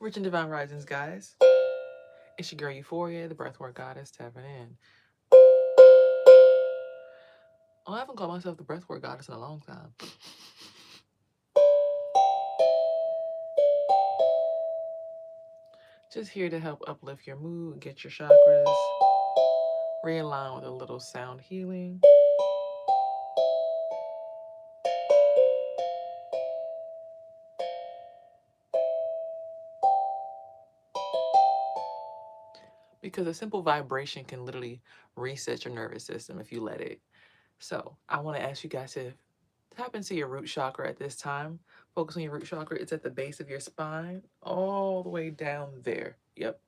Rich and Divine Risings, guys. It's your girl Euphoria, the breathwork goddess, tapping in. Oh, I haven't called myself the breathwork goddess in a long time. Just here to help uplift your mood, get your chakras, realign with a little sound healing. Because a simple vibration can literally reset your nervous system if you let it. So I want to ask you guys to tap into your root chakra at this time. Focus on your root chakra. It's at the base of your spine, all the way down there. Yep,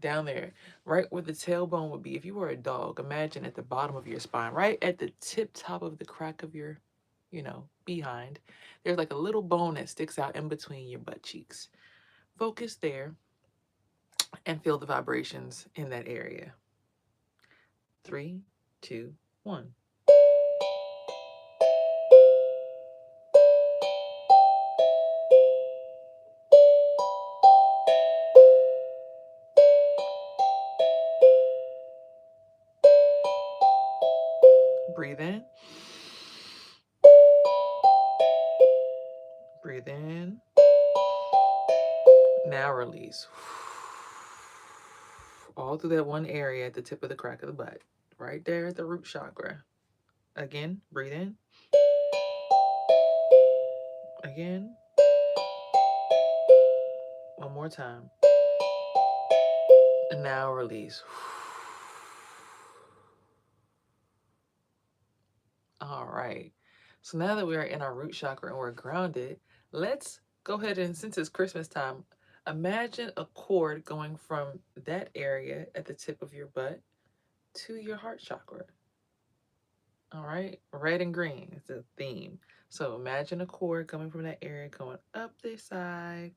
down there. Right where the tailbone would be. If you were a dog, imagine at the bottom of your spine, right at the tip top of the crack of your, behind. There's like a little bone that sticks out in between your butt cheeks. Focus there and feel the vibrations in that area. 3, 2, 1. Breathe in. Breathe in. Now release. All through that one area at the tip of the crack of the butt. Right there at the root chakra. Again, breathe in. Again. One more time. And now release. All right. So now that we are in our root chakra and we're grounded, let's go ahead and, since it's Christmas time, imagine a cord going from that area at the tip of your butt to your heart chakra. All right, red and green is the theme. So imagine a cord coming from that area, going up this side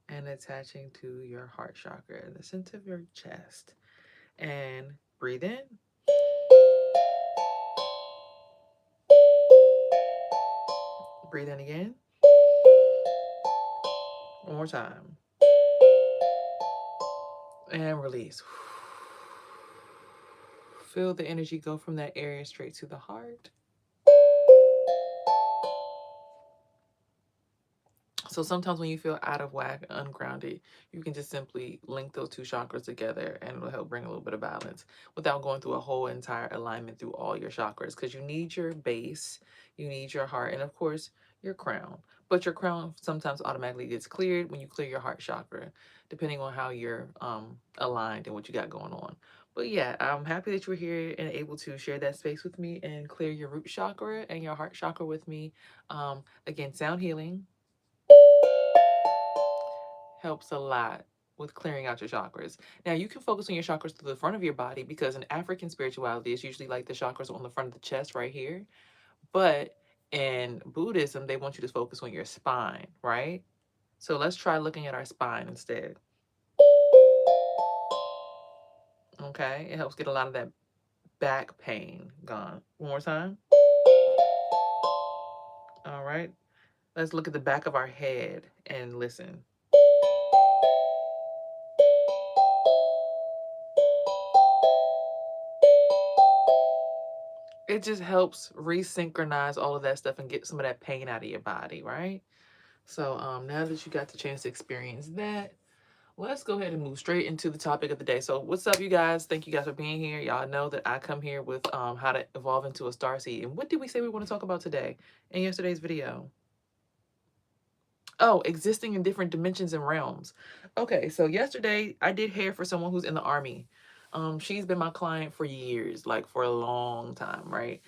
and attaching to your heart chakra in the center of your chest. And breathe in. Breathe in again. One more time. And release. Feel the energy go from that area straight to the heart. So sometimes when you feel out of whack, ungrounded, you can just simply link those two chakras together and it'll help bring a little bit of balance without going through a whole entire alignment through all your chakras, because you need your base, you need your heart, and of course your crown. But your crown sometimes automatically gets cleared when you clear your heart chakra, depending on how you're aligned and what you got going on. But yeah, I'm happy that you were here and able to share that space with me and clear your root chakra and your heart chakra with me. Again, sound healing helps a lot with clearing out your chakras. Now, you can focus on your chakras through the front of your body, because in African spirituality, it's usually like the chakras on the front of the chest right here. But in Buddhism, they want you to focus on your spine, right? So let's try looking at our spine instead. Okay, it helps get a lot of that back pain gone. One more time. All right, let's look at the back of our head and listen. It just helps resynchronize all of that stuff and get some of that pain out of your body, right? So now that you got the chance to experience that, let's go ahead and move straight into the topic of the day. So what's up, you guys? Thank you guys for being here. Y'all know that I come here with how to evolve into a starseed. And what did we say we want to talk about today in yesterday's video? Oh, existing in different dimensions and realms. Okay, so yesterday I did hair for someone who's in the army. She's been my client for years, like for a long time, right?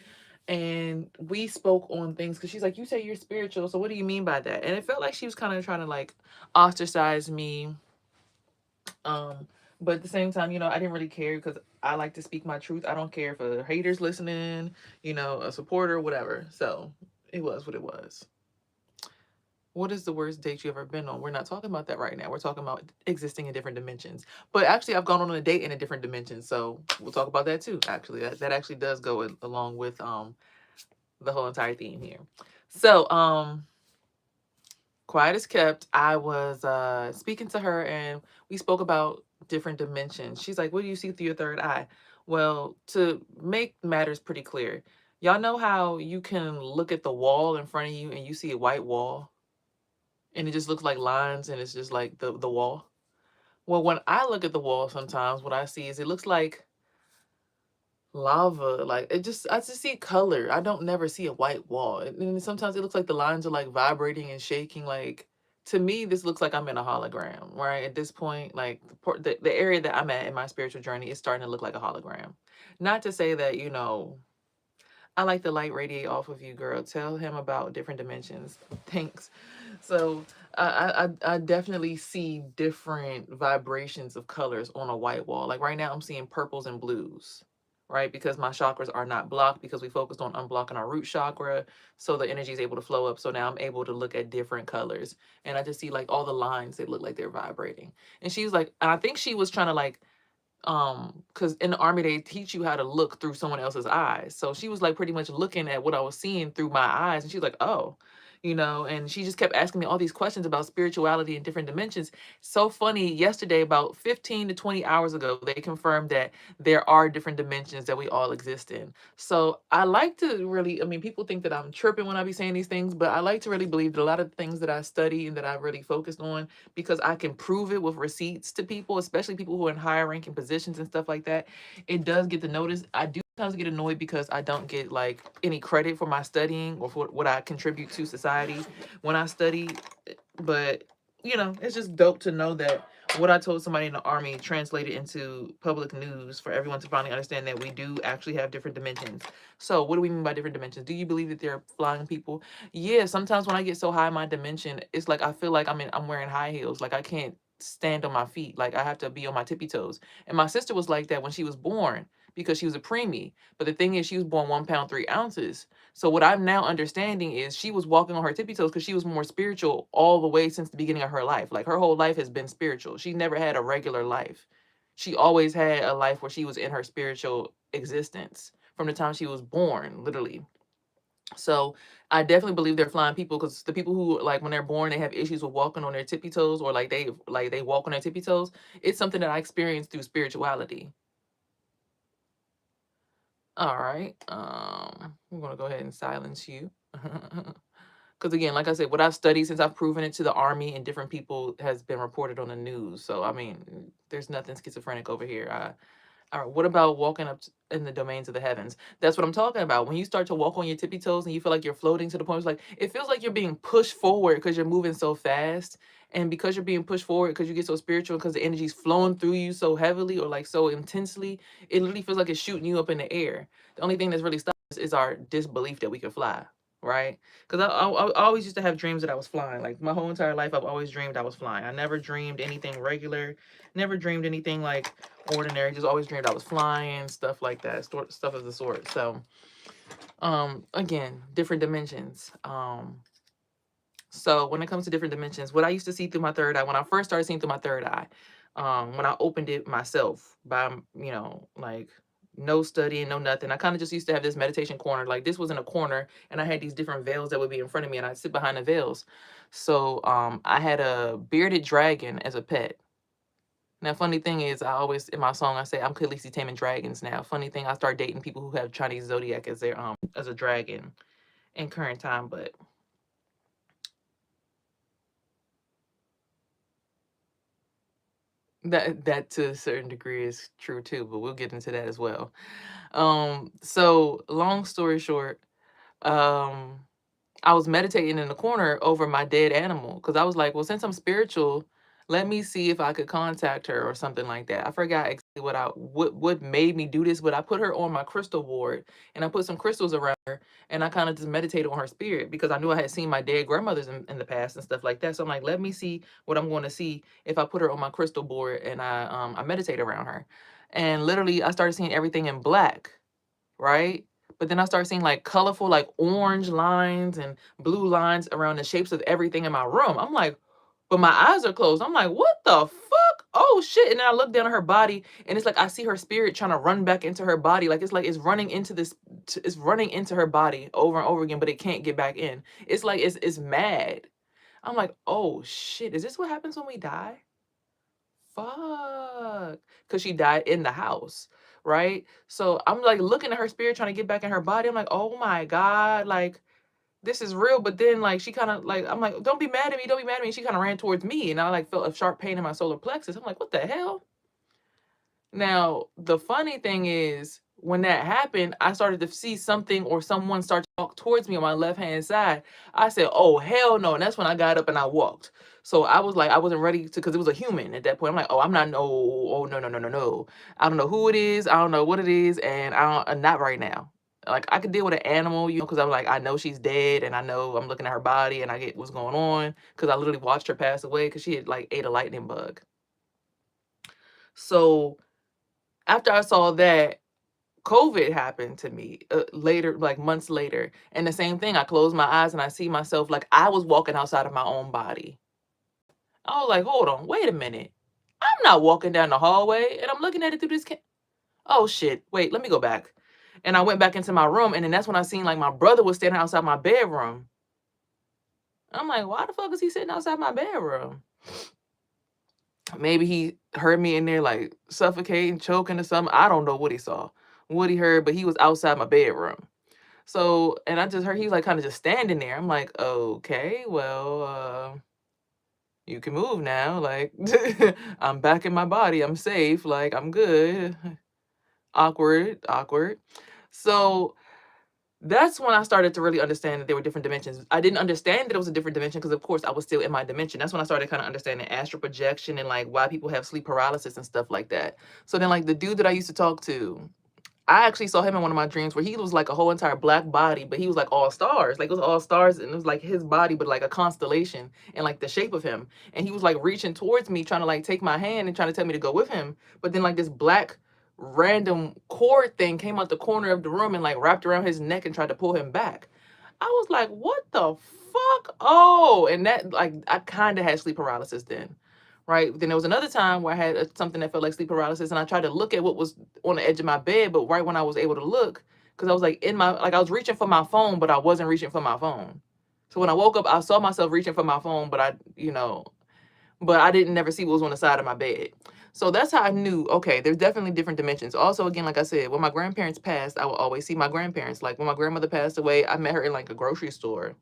And we spoke on things because she's like, you say you're spiritual, so what do you mean by that? And it felt like she was kind of trying to like ostracize me. But at the same time, I didn't really care because I like to speak my truth. I don't care if a hater's listening, a supporter, whatever. So it was what it was. What is the worst date you ever been on? We're not talking about that right now. We're talking about existing in different dimensions. But actually, I've gone on a date in a different dimension, so we'll talk about that too. Actually, that actually does go along with the whole entire theme here. So quiet as kept, I was speaking to her and we spoke about different dimensions. She's like, "What do you see through your third eye?" Well, to make matters pretty clear, y'all know how you can look at the wall in front of you and you see a white wall and it just looks like lines and it's just like the wall? Well, when I look at the wall sometimes, what I see is it looks like lava. Like I just see color. I don't never see a white wall. And then sometimes it looks like the lines are like vibrating and shaking. Like to me, this looks like I'm in a hologram, right? At this point, like the area that I'm at in my spiritual journey is starting to look like a hologram. Not to say that, I like the light radiate off of you, girl. Tell him about different dimensions. Thanks. So I definitely see different vibrations of colors on a white wall. Like right now, I'm seeing purples and blues, right? Because my chakras are not blocked because we focused on unblocking our root chakra, so the energy is able to flow up. So now I'm able to look at different colors, and I just see like all the lines. They look like they're vibrating. And she's like, and I think she was trying to like because in the army they teach you how to look through someone else's eyes, so she was like pretty much looking at what I was seeing through my eyes, and she's like, "Oh," and she just kept asking me all these questions about spirituality and different dimensions. So funny, yesterday about 15 to 20 hours ago they confirmed that there are different dimensions that we all exist in. So I like to really, I mean, people think that I'm tripping when I be saying these things, but I like to really believe that a lot of the things that I study and that I really focused on, because I can prove it with receipts to people, especially people who are in higher ranking positions and stuff like that. It does get the notice. I do sometimes get annoyed because I don't get like any credit for my studying or for what I contribute to society when I study. But it's just dope to know that what I told somebody in the army translated into public news for everyone to finally understand that we do actually have different dimensions. So what do we mean by different dimensions? Do you believe that there are flying people? Yeah, sometimes when I get so high in my dimension, it's like I feel like I'm wearing high heels. Like I can't stand on my feet. Like I have to be on my tippy toes. And my sister was like that when she was born because she was a preemie. But the thing is, she was born 1 pound 3 ounces. So what I'm now understanding is she was walking on her tippy toes because she was more spiritual all the way since the beginning of her life. Like her whole life has been spiritual. She never had a regular life. She always had a life where she was in her spiritual existence from the time she was born, literally. So I definitely believe they're flying people, because the people who like when they're born they have issues with walking on their tippy toes, or like they walk on their tippy toes. It's something that I experienced through spirituality. All right. I'm gonna go ahead and silence you. Because again, like I said, what I've studied since I've proven it to the army and different people has been reported on the news. So I mean, there's nothing schizophrenic over here. All right, what about walking up in the domains of the heavens? That's what I'm talking about. When you start to walk on your tippy toes and you feel like you're floating to the point, it's like it feels like you're being pushed forward because you're moving so fast. And because you're being pushed forward because you get so spiritual, because the energy's flowing through you so heavily or like so intensely, it literally feels like it's shooting you up in the air. The only thing that's really stopping us is our disbelief that we can fly, right? Because I always used to have dreams that I was flying. Like my whole entire life, I've always dreamed I was flying. I never dreamed anything regular, never dreamed anything like ordinary. Just always dreamed I was flying, stuff like that, stuff of the sort. So, again, different dimensions. So when it comes to different dimensions, what I used to see through my third eye, when I first started seeing through my third eye, when I opened it myself by, like no studying, no nothing. I kind of just used to have this meditation corner. Like this was in a corner, and I had these different veils that would be in front of me, and I'd sit behind the veils. So I had a bearded dragon as a pet. Now, funny thing is, I always in my song I say I'm Khaleesi taming dragons. Now, funny thing, I start dating people who have Chinese zodiac as their as a dragon in current time, but that to a certain degree is true too. But we'll get into that as well. So long story short, um, I was meditating in the corner over my dead animal because I was like, well, since I'm spiritual, let me see if I could contact her or something like that. I forgot exactly what made me do this, but I put her on my crystal board and I put some crystals around her, and I kind of just meditated on her spirit because I knew I had seen my dead grandmothers in the past and stuff like that. So I'm like, let me see what I'm going to see if I put her on my crystal board and I meditate around her. And literally I started seeing everything in black, right? But then I started seeing like colorful, like orange lines and blue lines around the shapes of everything in my room. I'm like, but my eyes are closed. I'm like, what the fuck? Oh shit. And then I look down at her body and it's like I see her spirit trying to run back into her body. Like it's running into it's running into her body over and over again, but it can't get back in. It's like it's mad. I'm like, oh shit, is this what happens when we die? Fuck. Because she died in the house, right? So I'm like looking at her spirit trying to get back in her body. I'm like, oh my God, like this is real. But then like she kind of like, I'm like, don't be mad at me, don't be mad at me. And she kind of ran towards me and I like felt a sharp pain in my solar plexus. I'm like, what the hell? Now, the funny thing is, when that happened, I started to see something or someone start to walk towards me on my left hand side. I said, oh, hell no. And that's when I got up and I walked. So I was like, I wasn't ready to, because it was a human at that point. I'm like, oh, I'm not, no, oh, no, no, no, no, no. I don't know who it is. I don't know what it is. And not right now. Like, I could deal with an animal, because I'm like, I know she's dead and I know I'm looking at her body and I get what's going on because I literally watched her pass away because she had like ate a lightning bug. So after I saw that, COVID happened to me later, like months later. And the same thing, I close my eyes and I see myself like I was walking outside of my own body. I was like, hold on, wait a minute. I'm not walking down the hallway and I'm looking at it through this. Oh shit, wait, let me go back. And I went back into my room. And then that's when I seen like my brother was standing outside my bedroom. I'm like, why the fuck is he sitting outside my bedroom? Maybe he heard me in there like suffocating, choking or something. I don't know what he saw, what he heard, but he was outside my bedroom. So, and I just heard he was like kind of just standing there. I'm like, okay, well, you can move now. Like, I'm back in my body. I'm safe. Like, I'm good. Awkward, awkward. So that's when I started to really understand that there were different dimensions. I didn't understand that it was a different dimension because, of course, I was still in my dimension. That's when I started kind of understanding astral projection and like why people have sleep paralysis and stuff like that. So then, like, the dude that I used to talk to, I actually saw him in one of my dreams where he was like a whole entire black body, but he was like all stars. Like it was all stars and it was like his body, but like a constellation and like the shape of him. And he was like reaching towards me, trying to like take my hand and trying to tell me to go with him. But then like this black random cord thing came out the corner of the room and like wrapped around his neck and tried to pull him back. I was like, what the fuck? Oh, and that like I kind of had sleep paralysis then. Right. Then there was another time where I had something that felt like sleep paralysis, and I tried to look at what was on the edge of my bed, but right when I was able to look, because I was like in my like I was reaching for my phone, but I wasn't reaching for my phone. So when I woke up, I saw myself reaching for my phone, but but I didn't never see what was on the side of my bed. So that's how I knew, okay, there's definitely different dimensions. Also, again, like I said, when my grandparents passed, I would always see my grandparents. Like when my grandmother passed away, I met her in like a grocery store.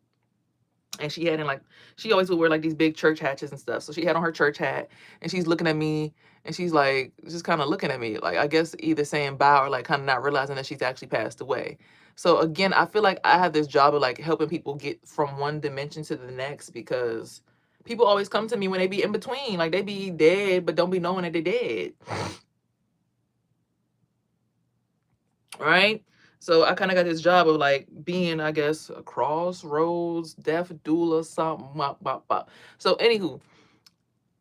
And she had in like she always would wear like these big church hats and stuff. So she had on her church hat and she's looking at me and she's like just kind of looking at me like I guess either saying bye or like kind of not realizing that she's actually passed away. So again, I feel like I have this job of like helping people get from one dimension to the next because people always come to me when they be in between, like they be dead but don't be knowing that they dead. Right? So I kind of got this job of like being, I guess, a crossroads, death doula, something. Bop, bop, bop. So, anywho,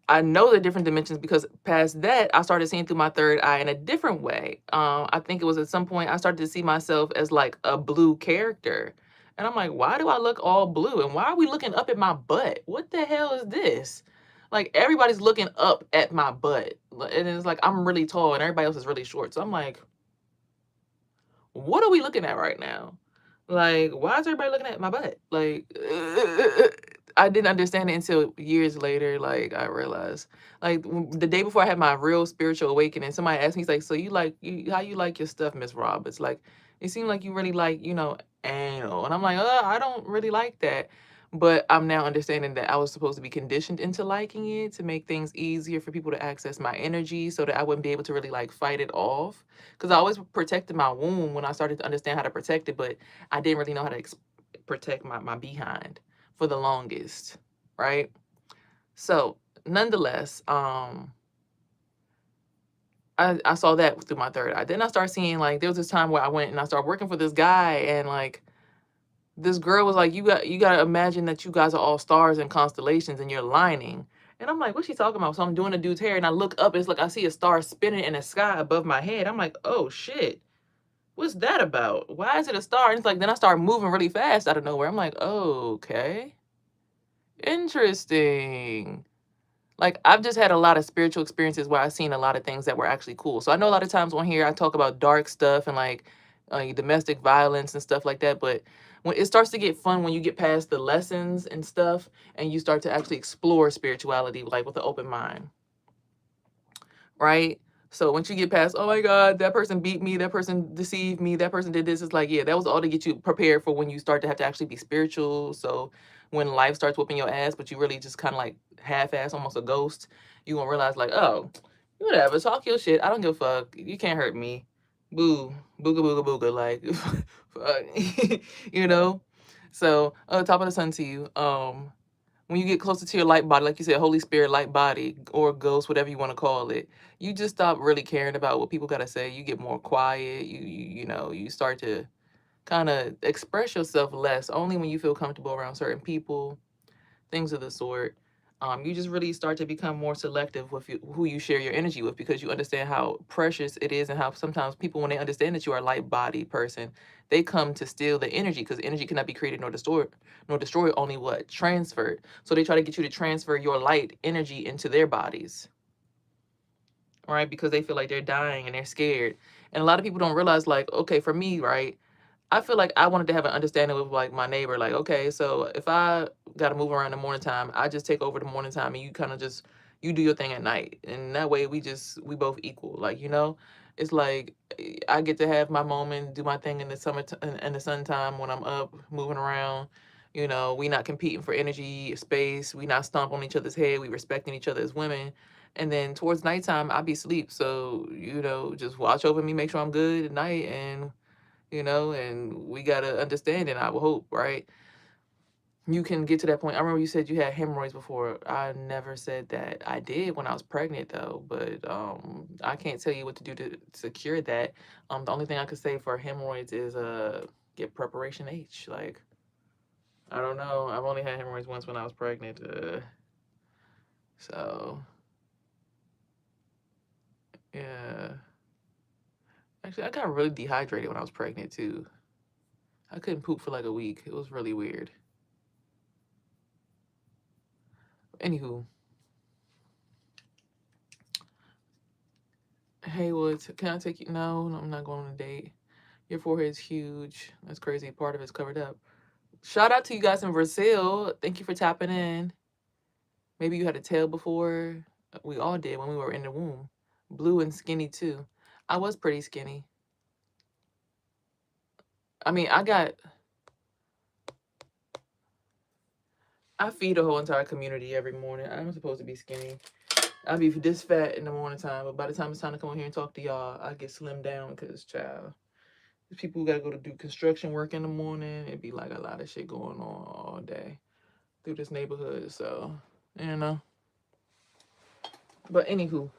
I know the different dimensions because past that, I started seeing through my third eye in a different way. I think it was at some point I started to see myself as like a blue character. And I'm like, why do I look all blue? And why are we looking up at my butt? What the hell is this? Like everybody's looking up at my butt. And it's like I'm really tall and everybody else is really short. So I'm like, what are we looking at right now? Like, why is everybody looking at my butt? Like, I didn't understand it until years later. Like, I realized, like, the day before I had my real spiritual awakening, somebody asked me, he's like, so how you like your stuff, Miss Roberts? Like, it seemed like you really like, anal. And I'm like, I don't really like that. But I'm now understanding that I was supposed to be conditioned into liking it to make things easier for people to access my energy so that I wouldn't be able to really like fight it off. Because I always protected my womb when I started to understand how to protect it, but I didn't really know how to protect my behind for the longest, right? So nonetheless, I saw that through my third eye. Then I started seeing like there was this time where I went and I started working for this guy and like this girl was like, you gotta imagine that you guys are all stars and constellations and you're lining. And I'm like, what's she talking about? So I'm doing a dude's hair and I look up, it's like I see a star spinning in the sky above my head. I'm like, oh shit. What's that about? Why is it a star? And it's like then I start moving really fast out of nowhere. I'm like, oh, okay. Interesting. Like I've just had a lot of spiritual experiences where I've seen a lot of things that were actually cool. So I know a lot of times on here I talk about dark stuff and like domestic violence and stuff like that. But when it starts to get fun, when you get past the lessons and stuff, and you start to actually explore spirituality, like with an open mind, right? So once you get past, oh my God, that person beat me, that person deceived me, that person did this, it's like, yeah, that was all to get you prepared for when you start to have to actually be spiritual. So when life starts whooping your ass, but you really just kind of like half-ass, almost a ghost, you gonna realize like, oh, whatever, talk your shit. I don't give a fuck. You can't hurt me. Boo, booga booga booga, like, fuck, you know. So, top of the sun to you. When you get closer to your light body, like you said, Holy Spirit, light body, or ghost, whatever you want to call it, you just stop really caring about what people gotta say. You get more quiet. You start to kind of express yourself less, only when you feel comfortable around certain people, things of the sort. You just really start to become more selective with who you share your energy with, because you understand how precious it is, and how sometimes people, when they understand that you are a light body person, they come to steal the energy, because energy cannot be created nor destroyed, only what? Transferred. So they try to get you to transfer your light energy into their bodies, right? Because they feel like they're dying and they're scared. And a lot of people don't realize, like, okay, for me, right? I feel like I wanted to have an understanding with like my neighbor. Like, okay, so if I got to move around the morning time, I just take over the morning time, and you kind of just you do your thing at night, and that way we both equal. Like, it's like I get to have my moment, do my thing in the summer in the sun time when I'm up moving around. We not competing for energy, space. We not stomping on each other's head. We respecting each other as women. And then towards nighttime, I be asleep. So just watch over me, make sure I'm good at night, and we gotta understand, and I would hope, right? You can get to that point. I remember you said you had hemorrhoids before. I never said that I did when I was pregnant, though, but I can't tell you what to do to secure that. The only thing I could say for hemorrhoids is get preparation H. Like, I don't know. I've only had hemorrhoids once when I was pregnant. So yeah. Actually, I got really dehydrated when I was pregnant too. I couldn't poop for like a week. It was really weird. Anywho, hey Woods, can I take you? No, I'm not going on a date. Your forehead's huge. That's crazy. Part of it's covered up. Shout out to you guys in Brazil. Thank you for tapping in. Maybe you had a tail before. We all did when we were in the womb. Blue and skinny too. I was pretty skinny. I mean, I feed a whole entire community every morning. I'm supposed to be skinny. I be this fat in the morning time, but by the time it's time to come on here and talk to y'all, I get slimmed down because, child, there's people who gotta go to do construction work in the morning. It'd be like a lot of shit going on all day through this neighborhood. So, you know. But anywho,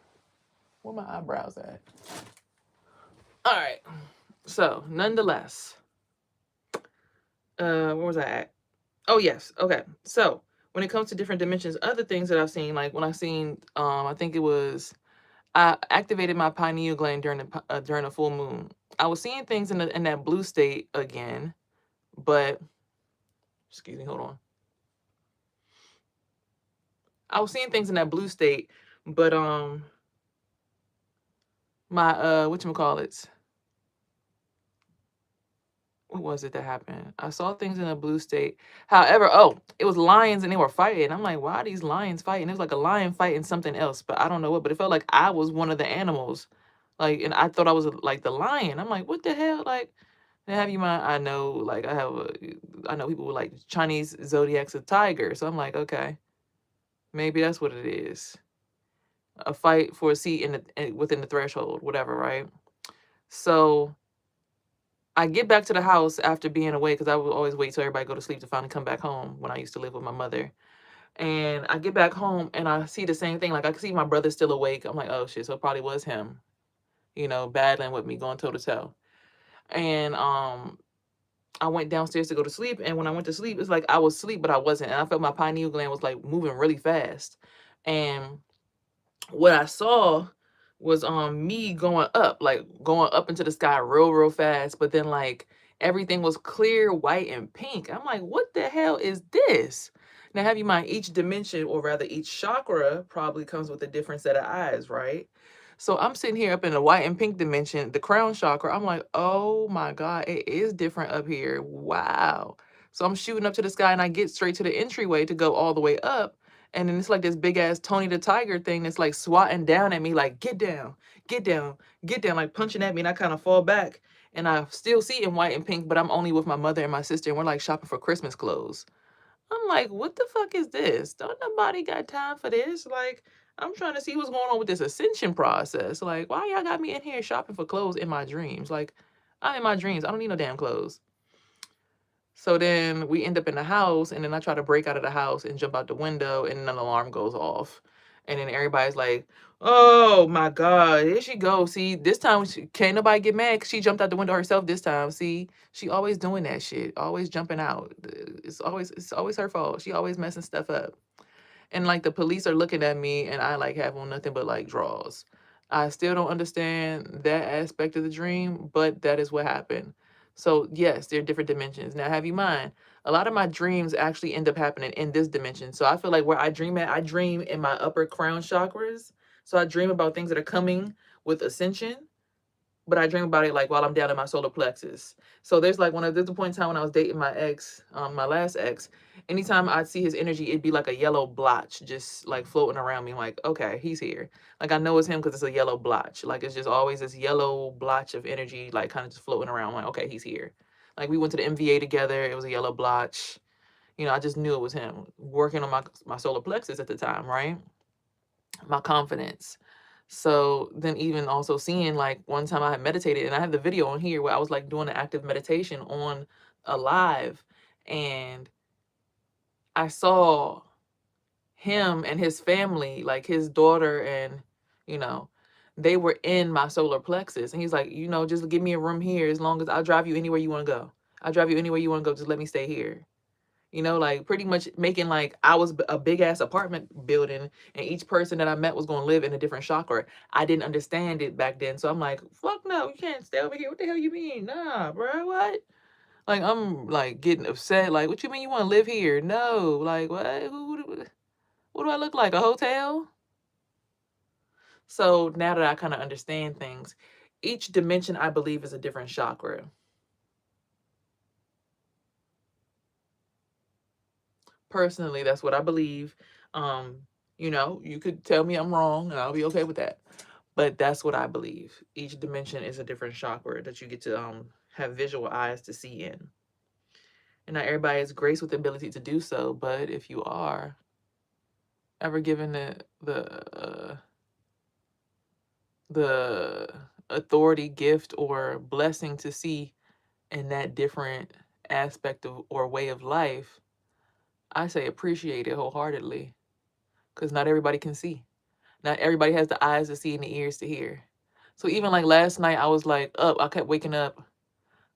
where my eyebrows at? All right. So, nonetheless, where was I at? Oh yes. Okay. So when it comes to different dimensions, other things that I've seen, like when I seen, I think it was I activated my pineal gland during a full moon. I was seeing things in that blue state again, but excuse me, hold on. I was seeing things in that blue state, but my whatchamacallits, what was it that happened? I saw things in a blue state. However, oh, it was lions and they were fighting. I'm like, why are these lions fighting? It was like a lion fighting something else, but I don't know what. But it felt like I was one of the animals, like, and I thought I was like the lion. I'm like, what the hell? Like, to have you mind, I know, like, I know people with like Chinese zodiacs of tiger. So I'm like, okay, maybe that's what it is. A fight for a seat within the threshold, whatever, right? So I get back to the house after being away, because I would always wait till everybody go to sleep to finally come back home when I used to live with my mother. And I get back home and I see the same thing. Like, I can see my brother still awake. I'm like, oh shit, so it probably was him, battling with me, going toe to toe. And I went downstairs to go to sleep. And when I went to sleep, it's like I was asleep, but I wasn't. And I felt my pineal gland was like moving really fast. And what I saw was me going up into the sky real fast, but then like everything was clear, white, and pink. I'm like, what the hell is this? Now have you mind, each dimension, or rather each chakra, probably comes with a different set of eyes, right? So I'm sitting here up in the white and pink dimension, the crown chakra. I'm like, oh my God, it is different up here. Wow. So I'm shooting up to the sky and I get straight to the entryway to go all the way up. And then it's like this big ass Tony the Tiger thing that's like swatting down at me, like, get down, get down, get down, like punching at me. And I kind of fall back. And I still see it in white and pink, but I'm only with my mother and my sister. And we're like shopping for Christmas clothes. I'm like, what the fuck is this? Don't nobody got time for this. Like, I'm trying to see what's going on with this ascension process. Like, why y'all got me in here shopping for clothes in my dreams? Like, I'm in my dreams. I don't need no damn clothes. So then we end up in the house, and then I try to break out of the house and jump out the window, and then an alarm goes off. And then everybody's like, oh my God, here she goes. See, this time can't nobody get mad because she jumped out the window herself this time. See, she always doing that shit, always jumping out. It's always her fault. She always messing stuff up. And like the police are looking at me and I like have on nothing but like drawers. I still don't understand that aspect of the dream, but that is what happened. So yes, there are different dimensions. Now have you mind, a lot of my dreams actually end up happening in this dimension. So I feel like where I dream at, I dream in my upper crown chakras. So I dream about things that are coming with ascension, but I dream about it like while I'm down in my solar plexus. So there's a point in time when I was dating my ex, my last ex. Anytime I'd see his energy, it'd be like a yellow blotch just like floating around me. I'm like, okay, he's here. Like I know it's him because it's a yellow blotch. Like it's just always this yellow blotch of energy, like kind of just floating around. I'm like, okay, he's here. Like we went to the MVA together. It was a yellow blotch. I just knew it was him working on my solar plexus at the time, right? My confidence. So then even also seeing like one time I had meditated and I have the video on here where I was like doing an active meditation on a live, and I saw him and his family, like his daughter and you know, they were in my solar plexus. And he's like, just give me a room here as long as I'll drive you anywhere you want to go. I'll drive you anywhere you want to go. Just let me stay here. Like pretty much making like I was a big ass apartment building and each person that I met was going to live in a different chakra. I didn't understand it back then. So I'm like, fuck no, you can't stay over here. What the hell you mean? Nah, bro, what? Like, I'm like getting upset. Like, what you mean you want to live here? No. Like, what? What do I look like? A hotel? So now that I kind of understand things, each dimension I believe is a different chakra. Personally, that's what I believe. You could tell me I'm wrong and I'll be okay with that. But that's what I believe. Each dimension is a different chakra that you get to have visual eyes to see in. And not everybody is graced with the ability to do so, but if you are ever given the authority, gift, or blessing to see in that different aspect of or way of life, I say appreciate it wholeheartedly because not everybody can see. Not everybody has the eyes to see and the ears to hear. So even like last night, I was like up. I kept waking up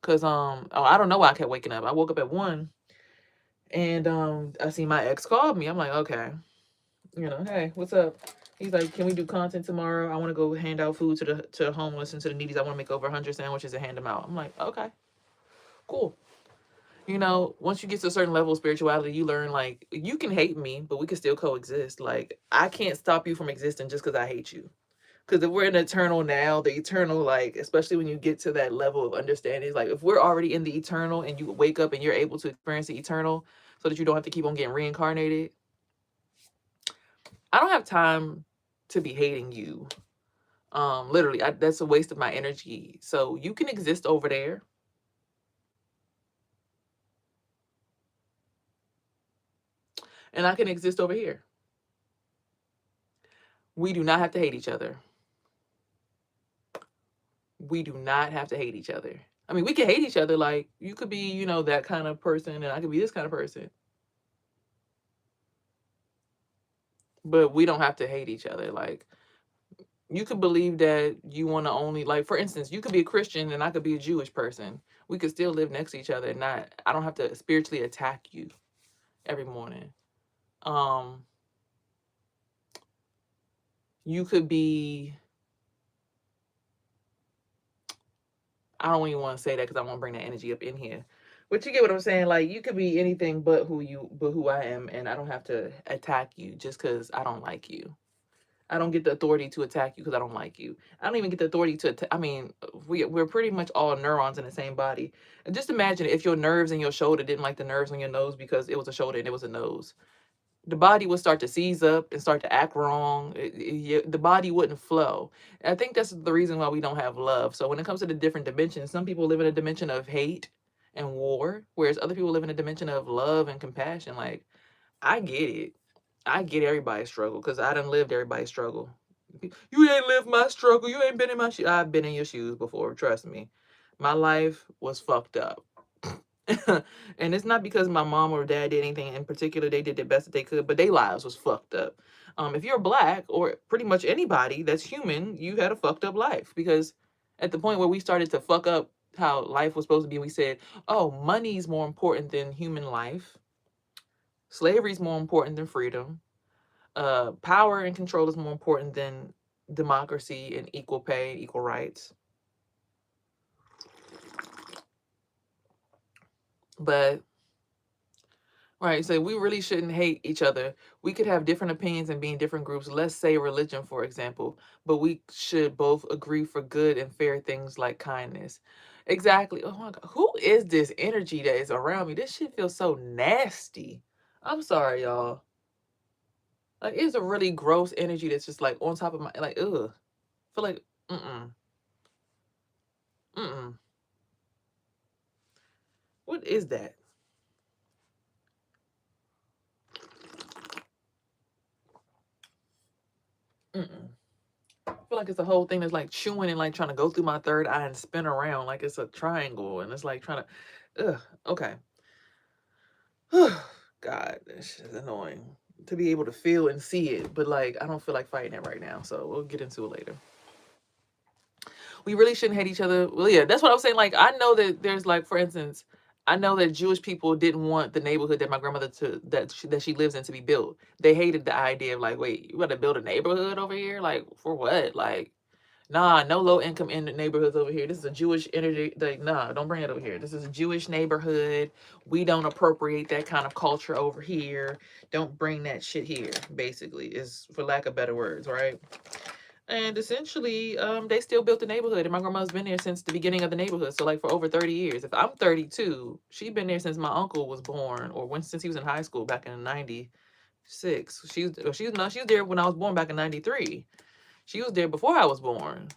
because I don't know why I kept waking up. I woke up at 1, and I see my ex called me. I'm like, okay, hey, what's up? He's like, can we do content tomorrow? I want to go hand out food to the homeless and to the needies. I want to make over 100 sandwiches and hand them out. I'm like, okay, cool. Once you get to a certain level of spirituality, you learn like you can hate me, but we can still coexist. Like I can't stop you from existing just because I hate you. Because if we're in eternal now, the eternal, like, especially when you get to that level of understanding, like if we're already in the eternal and you wake up and you're able to experience the eternal so that you don't have to keep on getting reincarnated, I don't have time to be hating you. Literally, that's a waste of my energy. So you can exist over there. And I can exist over here. We do not have to hate each other. We do not have to hate each other. I mean, we can hate each other. Like, you could be, that kind of person, and I could be this kind of person. But we don't have to hate each other. Like, you could believe that you want to only, like, for instance, you could be a Christian and I could be a Jewish person. We could still live next to each other and I don't have to spiritually attack you every morning. You could be, I don't even want to say that because I want to bring that energy up in here. But you get what I'm saying? Like, you could be anything but who I am, and I don't have to attack you just because I don't like you. I don't get the authority to attack you because I don't like you. I don't even get the authority to I mean, we're pretty much all neurons in the same body. And just imagine if your nerves in your shoulder didn't like the nerves on your nose because it was a shoulder and it was a nose. The body would start to seize up and start to act wrong. The body wouldn't flow. And I think that's the reason why we don't have love. So when it comes to the different dimensions, some people live in a dimension of hate and war, whereas other people live in a dimension of love and compassion. Like, I get it. I get everybody's struggle because I done lived everybody's struggle. You ain't lived my struggle. You ain't been in my shoes. I've been in your shoes before. Trust me. My life was fucked up. And it's not because my mom or dad did anything in particular. They did the best that they could, but their lives was fucked up. If you're black or pretty much anybody that's human, you had a fucked up life because at the point where we started to fuck up how life was supposed to be, we said, oh, money's more important than human life. Slavery is more important than freedom. Power and control is more important than democracy and equal pay, equal rights. But right, so we really shouldn't hate each other. We could have different opinions and be in different groups. Let's say religion, for example, but we should both agree for good and fair things like kindness. Exactly. Oh my God, who is this energy that is around me? This shit feels so nasty. I'm sorry, y'all. Like, it's a really gross energy that's just like on top of my like. Ugh. I feel like mm. What is that? Mm. I feel like it's a whole thing that's like chewing and like trying to go through my third eye and spin around like it's a triangle and it's like trying to. Ugh. Okay. God, this shit is annoying to be able to feel and see it, but like I don't feel like fighting it right now, so we'll get into it later. We really shouldn't hate each other. Well, yeah, that's what I was saying. Like, I know that there's like, for instance, I know that Jewish people didn't want the neighborhood that my grandmother that she lives in to be built. They hated the idea of like, wait, you got to build a neighborhood over here? Like, for what? Like, nah, no low income in the neighborhoods over here. This is a Jewish energy. Like, nah, don't bring it over here. This is a Jewish neighborhood. We don't appropriate that kind of culture over here. Don't bring that shit here. Basically, is for lack of better words, right? And essentially, they still built the neighborhood, and my grandma's been there since the beginning of the neighborhood. So, like, for over 30 years. If I'm 32, she's been there since my uncle was born, or since he was in high school back in '96. She was there when I was born back in '93. She was there before I was born.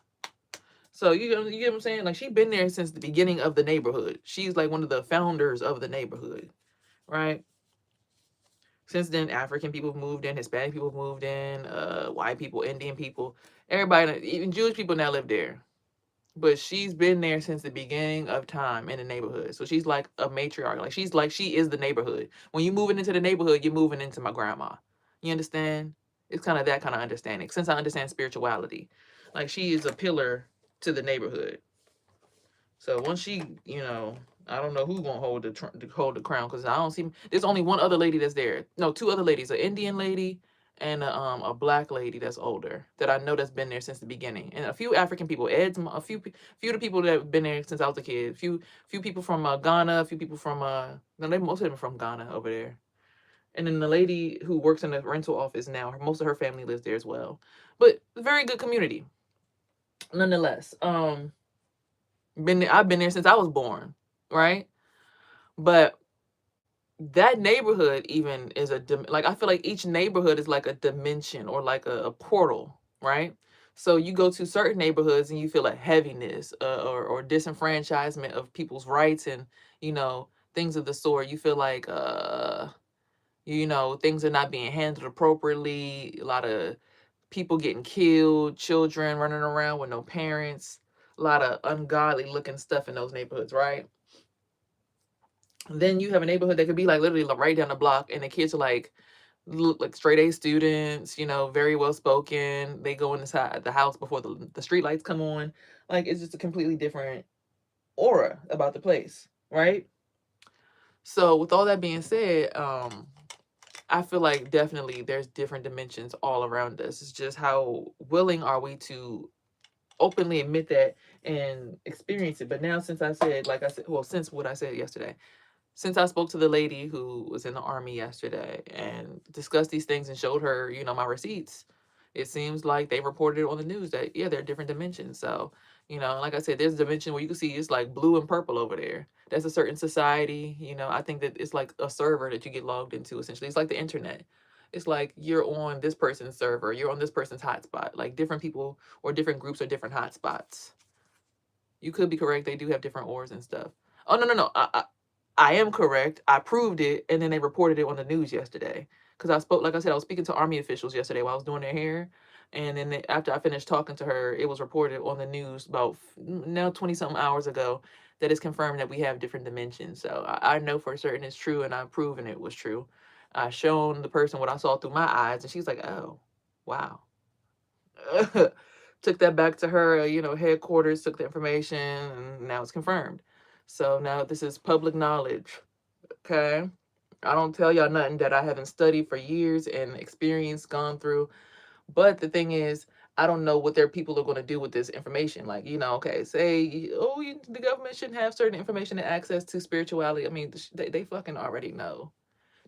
So you get what I'm saying? Like, she's been there since the beginning of the neighborhood. She's like one of the founders of the neighborhood, right? Since then, African people have moved in, Hispanic people have moved in, white people, Indian people, everybody, even Jewish people now live there. But she's been there since the beginning of time in the neighborhood. So she's like a matriarch. Like she is the neighborhood. When you're moving into the neighborhood, you're moving into my grandma. You understand? It's kind of that kind of understanding. Since I understand spirituality, like she is a pillar to the neighborhood. So once she, I don't know who's gonna hold the crown because I don't see. There's only one other lady that's there. No, two other ladies: an Indian lady and a black lady that's older that I know that's been there since the beginning, and a few African people. Few of the people that have been there since I was a kid. Few people from Ghana. A few people from no, most of them from Ghana over there. And then the lady who works in the rental office now, most of her family lives there as well. But very good community, nonetheless. I've been there since I was born, right? But that neighborhood even is like I feel like each neighborhood is like a dimension or like a portal, right? So you go to certain neighborhoods and you feel a heaviness or disenfranchisement of people's rights and things of the sort. You feel like things are not being handled appropriately. A lot of people getting killed, children running around with no parents, a lot of ungodly looking stuff in those neighborhoods, right? Then you have a neighborhood that could be like literally like right down the block, and the kids are like look like straight A students, very well spoken. They go inside the house before the street lights come on. Like it's just a completely different aura about the place, right? So with all that being said, I feel like definitely there's different dimensions all around us. It's just how willing are we to openly admit that and experience it. But now since I said, like I said, well, since what I said yesterday, since I spoke to the lady who was in the army yesterday and discussed these things and showed her, my receipts, it seems like they reported it on the news that, yeah, there are different dimensions. So, like I said, there's a dimension where you can see it's like blue and purple over there. That's a certain society. I think that it's like a server that you get logged into, essentially. It's like the internet. It's like you're on this person's server, you're on this person's hotspot. Like different people or different groups are different hotspots. You could be correct. They do have different ores and stuff. Oh, no, no, no. I am correct. I proved it, and then they reported it on the news yesterday. Because like I said, I was speaking to Army officials yesterday while I was doing their hair, and then after I finished talking to her, it was reported on the news about now 20 something hours ago that it's confirmed that we have different dimensions. So I know for certain it's true, and I've proven it was true. I shown the person what I saw through my eyes, and she's like, "Oh, wow." Took that back to her, headquarters, took the information, and now it's confirmed. So now this is public knowledge. Okay. I don't tell y'all nothing that I haven't studied for years and experienced, gone through. But the thing is, I don't know what their people are going to do with this information. Like, okay, say, oh, the government shouldn't have certain information and access to spirituality. I mean, they fucking already know.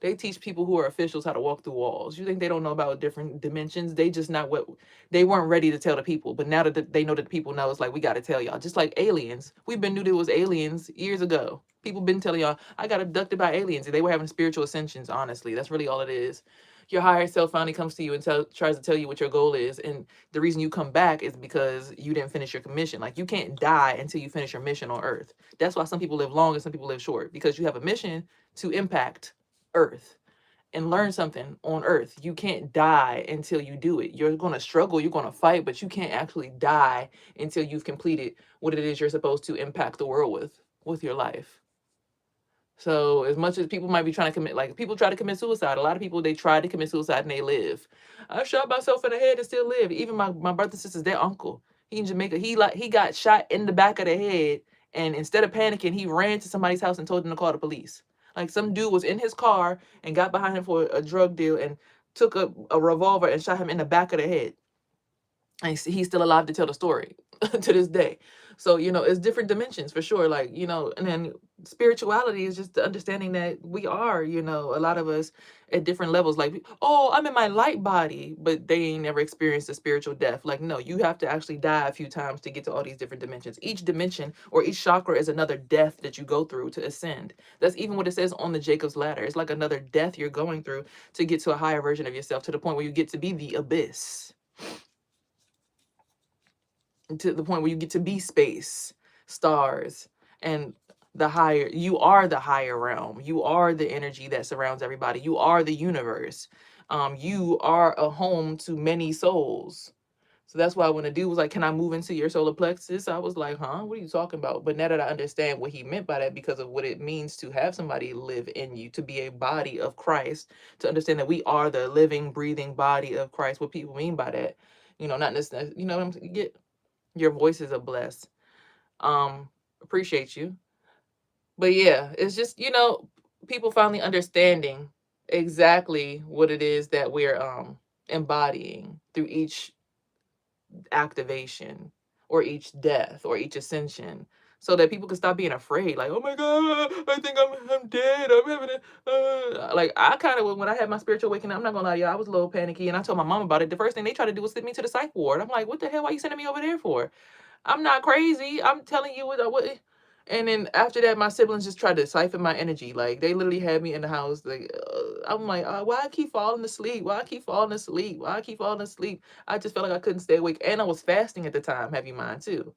They teach people who are officials how to walk through walls. You think they don't know about different dimensions? They just not what they weren't ready to tell the people. But now that they know that the people know, it's like we got to tell y'all. Just like aliens, we've been knew there was aliens years ago. People been telling y'all I got abducted by aliens. They were having spiritual ascensions. Honestly, that's really all it is. Your higher self finally comes to you and tries to tell you what your goal is, and the reason you come back is because you didn't finish your commission. Like you can't die until you finish your mission on Earth. That's why some people live long and some people live short, because you have a mission to impact Earth and learn something on Earth. You can't die until you do it. You're going to struggle, you're going to fight, but you can't actually die until you've completed what it is you're supposed to impact the world with your life. So as much as people might be trying to commit, like people try to commit suicide, a lot of people, they try to commit suicide and they live. I shot myself in the head and still live. Even my brother and sisters, their uncle, he in Jamaica, he got shot in the back of the head, and instead of panicking, he ran to somebody's house and told them to call the police. Like some dude was in his car and got behind him for a drug deal and took a revolver and shot him in the back of the head. And he's still alive to tell the story to this day. So it's different dimensions for sure, like and then spirituality is just the understanding that we are, a lot of us at different levels. Like, oh, I'm in my light body, but they ain't never experienced a spiritual death. Like, no, you have to actually die a few times to get to all these different dimensions. Each dimension or each chakra is another death that you go through to ascend. That's even what it says on the Jacob's ladder. It's like another death you're going through to get to a higher version of yourself, to the point where you get to be the abyss, to the point where you get to be space, stars, and you are the higher realm. You are the energy that surrounds everybody. You are the universe. You are a home to many souls. So that's why when a dude was like, "Can I move into your solar plexus?" I was like, "Huh? What are you talking about?" But now that I understand what he meant by that, because of what it means to have somebody live in you, to be a body of Christ, to understand that we are the living, breathing body of Christ, what people mean by that, not necessarily, get your voice is a bless. Appreciate you. But yeah, it's just, people finally understanding exactly what it is that we're embodying through each activation or each death or each ascension, so that people can stop being afraid. Like, oh my god, I think I'm dead, I'm having like I kind of, when I had my spiritual awakening, I'm not gonna lie to you, I was a little panicky, and I told my mom about it. The first thing they tried to do was send me to the psych ward. I'm like, what the hell, why you sending me over there for? I'm not crazy. I'm telling you what. And then after that, my siblings just tried to siphon my energy. Like they literally had me in the house. Like I'm like, why I keep falling asleep? Why I keep falling asleep? Why I keep falling asleep? I just felt like I couldn't stay awake, and I was fasting at the time. Have you mind too?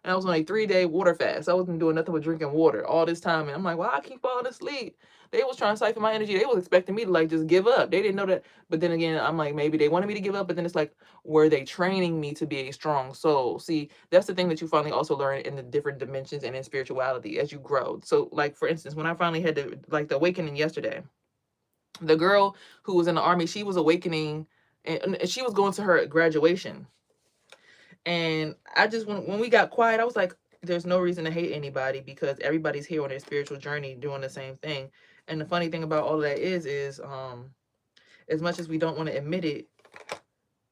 And I was on a 3-day water fast. I wasn't doing nothing but drinking water all this time. And I'm like, why I keep falling asleep? They was trying to siphon my energy. They was expecting me to like just give up. They didn't know that. But then again, I'm like, maybe they wanted me to give up. But then it's like, were they training me to be a strong soul? See, that's the thing that you finally also learn in the different dimensions and in spirituality as you grow. So, like for instance, when I finally had the awakening yesterday, the girl who was in the army, she was awakening, and she was going to her graduation. And I just, when we got quiet, I was like, there's no reason to hate anybody, because everybody's here on their spiritual journey doing the same thing. And the funny thing about all of that is as much as we don't want to admit it,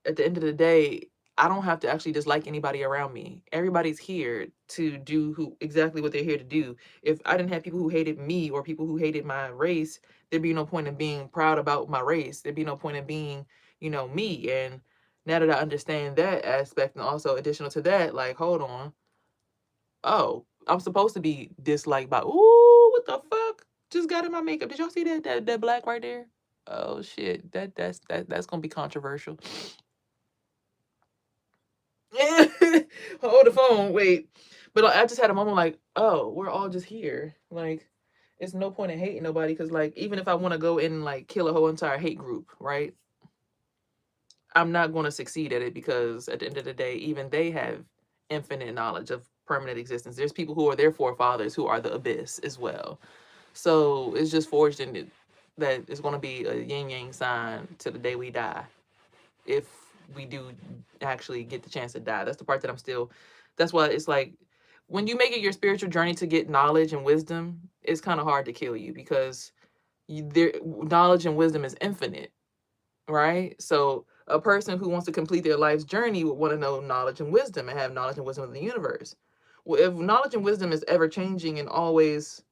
at the end of the day, I don't have to actually dislike anybody around me. Everybody's here to do exactly what they're here to do. If I didn't have people who hated me or people who hated my race, there'd be no point in being proud about my race. There'd be no point in being, me. And Now that I understand that aspect, and also additional to that, like, hold on. Oh, I'm supposed to be disliked by, ooh, what the fuck? Just got in my makeup. Did y'all see that black right there? Oh shit. That's gonna be controversial. Hold the phone, wait. But I just had a moment like, oh, we're all just here. Like, it's no point in hating nobody, because like, even if I want to go in and like kill a whole entire hate group, right? I'm not going to succeed at it, because at the end of the day, even they have infinite knowledge of permanent existence. There's people who are their forefathers who are the abyss as well. So it's just forged in it that it's going to be a yin yang sign to the day we die, if we do actually get the chance to die. That's the part that I'm still, that's why it's like, when you make it your spiritual journey to get knowledge and wisdom, it's kind of hard to kill you, because knowledge and wisdom is infinite, right? So a person who wants to complete their life's journey would want to know knowledge and wisdom, and have knowledge and wisdom of the universe. Well, if knowledge and wisdom is ever changing and always,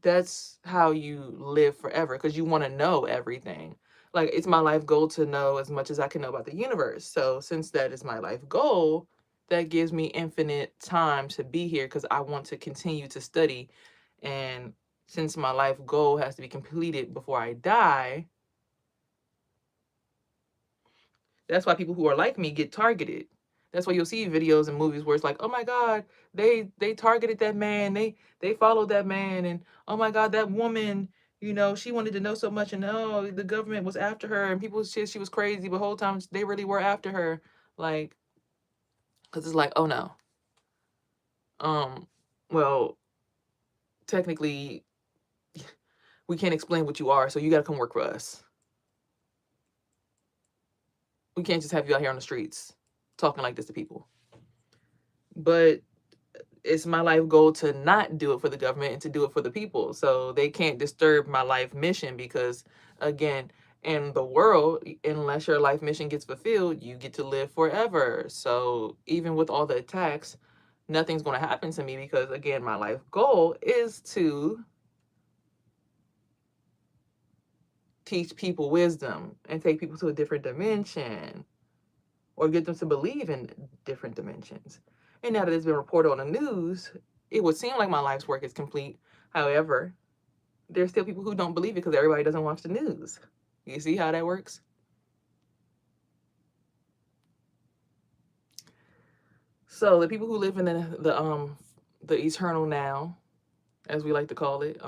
that's how you live forever, because you want to know everything. Like, it's my life goal to know as much as I can know about the universe. So since that is my life goal, that gives me infinite time to be here, because I want to continue to study. And since my life goal has to be completed before I die, that's why people who are like me get targeted. That's why you'll see videos and movies where it's like, oh my God, they targeted that man, they followed that man, and oh my God, that woman, she wanted to know so much, and oh, the government was after her, and people said she was crazy, but the whole time they really were after her. Like, because it's like, oh no. Well, technically, we can't explain what you are, so you got to come work for us. We can't just have you out here on the streets talking like this to people. But it's my life goal to not do it for the government, and to do it for the people. So they can't disturb my life mission, because again, in the world, unless your life mission gets fulfilled, you get to live forever. So even with all the attacks, nothing's going to happen to me, because again, my life goal is to teach people wisdom and take people to a different dimension, or get them to believe in different dimensions. And now that it's been reported on the news, it would seem like my life's work is complete. However, there's still people who don't believe it, because everybody doesn't watch the news. You see how that works? So the people who live in the eternal now, as we like to call it,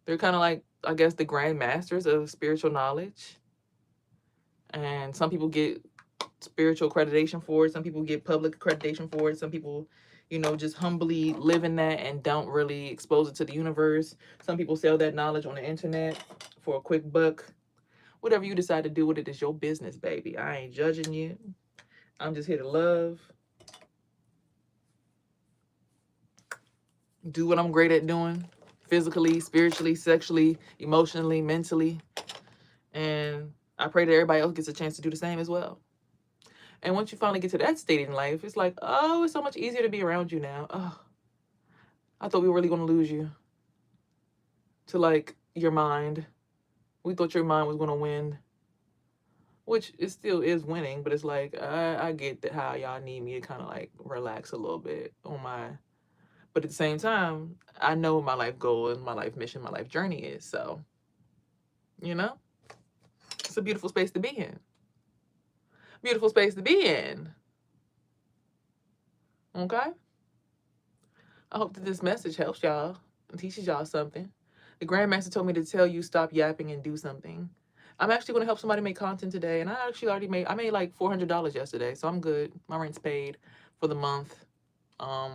they're kind of like, I guess, the grand masters of spiritual knowledge. And some people get spiritual accreditation for it. Some people get public accreditation for it. Some people, just humbly live in that and don't really expose it to the universe. Some people sell that knowledge on the internet for a quick buck. Whatever you decide to do with it is your business, baby. I ain't judging you. I'm just here to love, do what I'm great at doing, physically, spiritually, sexually, emotionally, mentally. And I pray that everybody else gets a chance to do the same as well. And once you finally get to that state in life, it's like, oh, it's so much easier to be around you now. Oh, I thought we were really going to lose you to like your mind. We thought your mind was going to win, which it still is winning, but it's like, I get that how y'all need me to kind of like relax a little bit on my, but at the same time, I know my life goal and my life mission, my life journey is. So, it's a beautiful space to be in. Beautiful space to be in. Okay? I hope that this message helps y'all and teaches y'all something. The Grandmaster told me to tell you, stop yapping and do something. I'm actually going to help somebody make content today, and I actually I made like $400 yesterday, so I'm good. My rent's paid for the month. I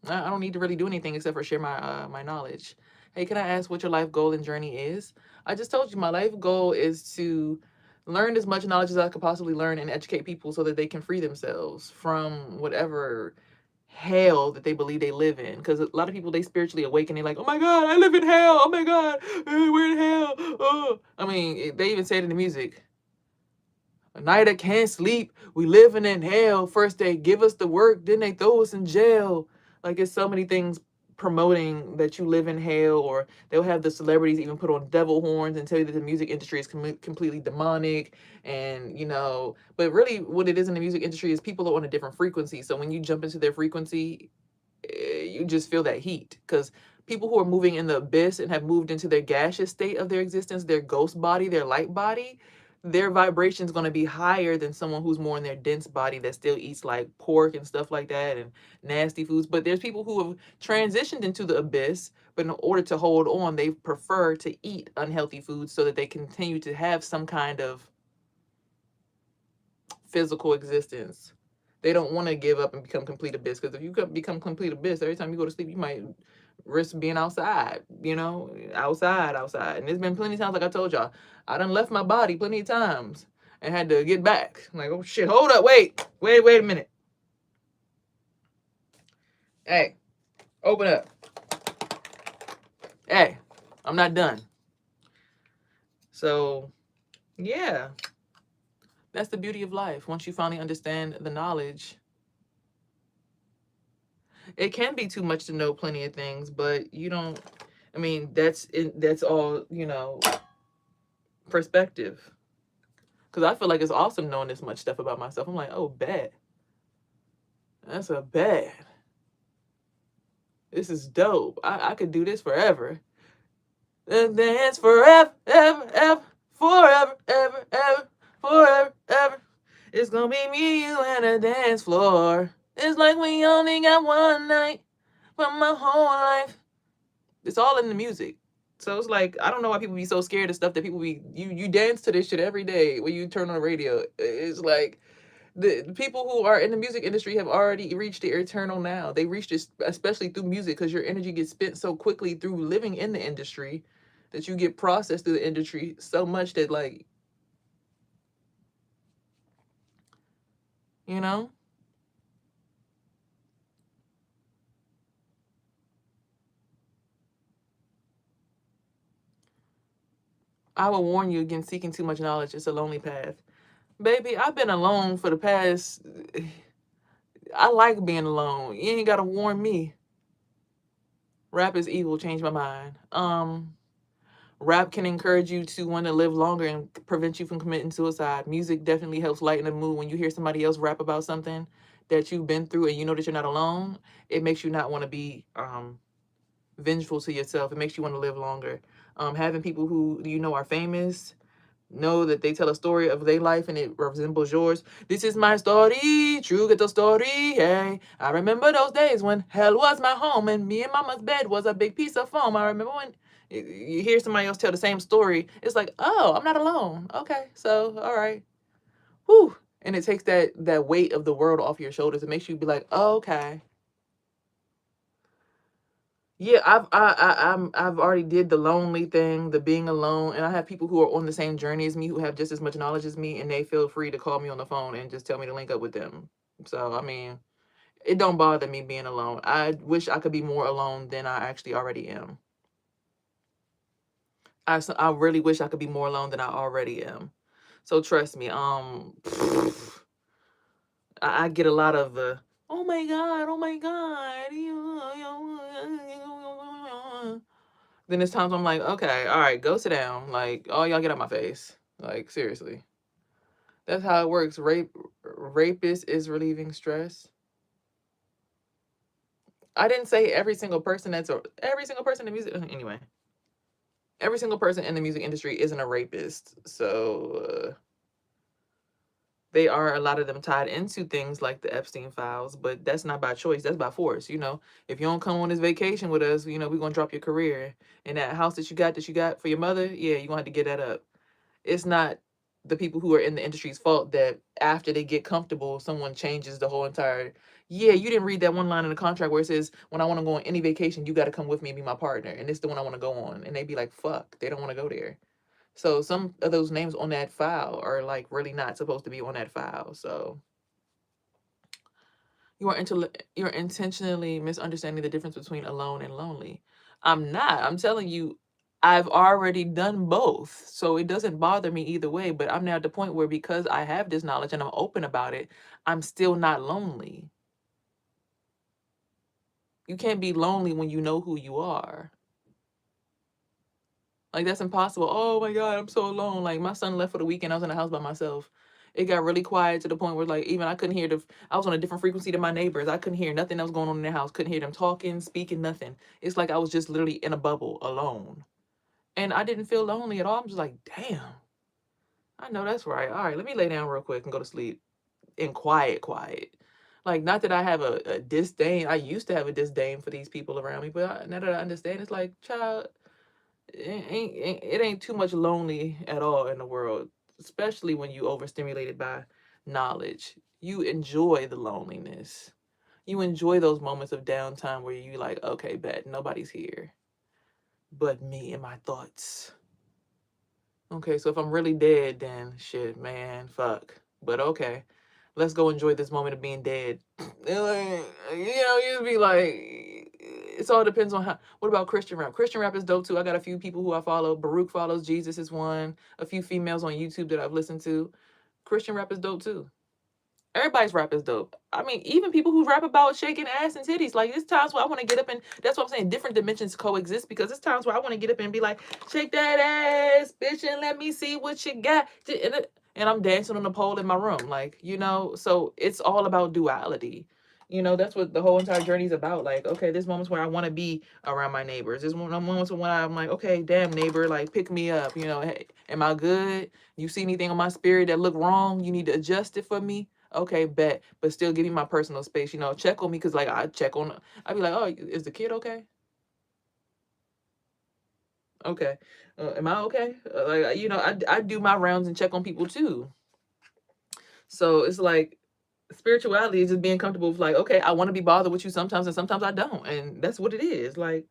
don't need to really do anything except for share my knowledge. Hey, can I ask what your life goal and journey is? I just told you my life goal is to learn as much knowledge as I could possibly learn and educate people so that they can free themselves from whatever hell that they believe they live in. Because a lot of people, they spiritually awaken, they're like, oh my God, I live in hell. Oh my God, we're in hell. Oh. I mean, they even say it in the music. A night I can't sleep. We living in hell. First they give us the work, then they throw us in jail. Like, it's so many things promoting that you live in hell, or they'll have the celebrities even put on devil horns and tell you that the music industry is completely demonic. And but really what it is in the music industry is people are on a different frequency, so when you jump into their frequency, you just feel that heat, because people who are moving in the abyss and have moved into their gaseous state of their existence, their ghost body, their light body, their vibration is going to be higher than someone who's more in their dense body that still eats like pork and stuff like that and nasty foods. But there's people who have transitioned into the abyss, but in order to hold on, they prefer to eat unhealthy foods so that they continue to have some kind of physical existence. They don't want to give up and become complete abyss, because if you become complete abyss, every time you go to sleep, you might risk being outside, outside. And there's been plenty of times, like I told y'all, I done left my body plenty of times and had to get back. I'm like, oh shit, hold up, wait a minute. Hey, open up. Hey, I'm not done. So, yeah. That's the beauty of life. Once you finally understand the knowledge, it can be too much to know plenty of things, but you don't. I mean, that's all perspective. Because I feel like it's awesome knowing this much stuff about myself. I'm like, oh, bad. That's a bad. This is dope. I could do this forever. And dance forever, ever, ever, forever, ever, ever, forever, ever. It's gonna be me, you, and a dance floor. It's like we only got one night from my whole life. It's all in the music. So it's like, I don't know why people be so scared of stuff that people be, you dance to this shit every day when you turn on the radio. It's like, the people who are in the music industry have already reached the eternal now. They reached it, especially through music, because your energy gets spent so quickly through living in the industry that you get processed through the industry so much that, like, you know, I will warn you against seeking too much knowledge. It's a lonely path. Baby, I've been alone for the past. I like being alone. You ain't gotta warn me. Rap is evil. Change my mind. Rap can encourage you to want to live longer and prevent you from committing suicide. Music definitely helps lighten the mood. When you hear somebody else rap about something that you've been through and you know that you're not alone, it makes you not want to be vengeful to yourself. It makes you want to live longer. Having people who are famous, know that they tell a story of their life and it resembles yours. This is my story, true get the story, hey. I remember those days when hell was my home and me and mama's bed was a big piece of foam. I remember when you hear somebody else tell the same story, it's like, oh, I'm not alone. Okay, so all right. Whew. And it takes that weight of the world off your shoulders. It makes you be like, oh, okay. Yeah, I've already did the lonely thing, the being alone, and I have people who are on the same journey as me who have just as much knowledge as me, and they feel free to call me on the phone and just tell me to link up with them. So I mean, it don't bother me being alone. I wish I could be more alone than I actually already am. I really wish I could be more alone than I already am. So trust me, I get a lot of oh my god, oh my god. Then there's times I'm like, okay, all right, go sit down. Like, oh, y'all get out my face. Like, seriously. That's how it works. Rapist is relieving stress. I didn't say every single person every single person in the music. Anyway, every single person in the music industry isn't a rapist. So they are, a lot of them, tied into things like the Epstein files, but that's not by choice. That's by force. If you don't come on this vacation with us, we're gonna drop your career. And that house that you got for your mother, yeah, you're gonna have to get that up. It's not the people who are in the industry's fault that after they get comfortable, someone changes the whole entire. Yeah, you didn't read that one line in the contract where it says, when I want to go on any vacation, you got to come with me and be my partner. And it's the one I want to go on. And they be like, fuck, they don't want to go there. So some of those names on that file are like really not supposed to be on that file. So you're intentionally misunderstanding the difference between alone and lonely. I'm not. I'm telling you, I've already done both. So it doesn't bother me either way. But I'm now at the point where, because I have this knowledge and I'm open about it, I'm still not lonely. You can't be lonely when you know who you are. Like, that's impossible. Oh my God, I'm so alone. Like, my son left for the weekend. I was in the house by myself. It got really quiet to the point where, like, even I couldn't hear I was on a different frequency than my neighbors. I couldn't hear nothing that was going on in their house. Couldn't hear them talking, speaking, nothing. It's like I was just literally in a bubble alone. And I didn't feel lonely at all. I'm just like, damn, I know that's right. All right, let me lay down real quick and go to sleep in quiet. Like, not that I have a disdain. I used to have a disdain for these people around me, but now that I understand, it's like, child, it ain't too much lonely at all in the world, especially when you overstimulated by knowledge. You enjoy the loneliness. You enjoy those moments of downtime where you like, okay, bet nobody's here but me and my thoughts. Okay, so if I'm really dead, then shit, man, fuck. But okay, let's go enjoy this moment of being dead. You'd be like, it all depends on how. What about Christian rap? Christian rap is dope too. I got a few people who I follow. Baruch follows. Jesus is one. A few females on YouTube that I've listened to. Christian rap is dope too. Everybody's rap is dope. I mean, even people who rap about shaking ass and titties. Like, it's times where I want to get up and that's what I'm saying. Different dimensions coexist because it's times where I want to get up and be like, shake that ass, bitch, and let me see what you got. And I'm dancing on the pole in my room. Like, so it's all about duality. That's what the whole entire journey is about. Like, okay, there's moments where I want to be around my neighbors. There's moments when I'm like, okay, damn neighbor, like pick me up. Hey, am I good? You see anything on my spirit that look wrong? You need to adjust it for me. Okay, bet, but still give me my personal space. Check on me because like I check on. I'd be like, oh, is the kid okay? Okay, am I okay? I do my rounds and check on people too. So it's like spirituality is just being comfortable with like, okay, I want to be bothered with you sometimes, and sometimes I don't, and that's what it is. Like,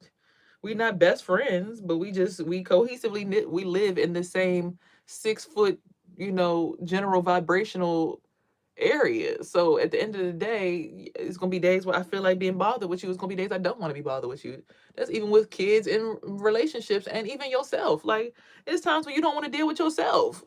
we're not best friends, but we cohesively we live in the same 6 foot, general vibrational area. So at the end of the day, it's gonna be days where I feel like being bothered with you. It's gonna be days I don't want to be bothered with you. That's even with kids in relationships and even yourself. Like, it's times when you don't want to deal with yourself.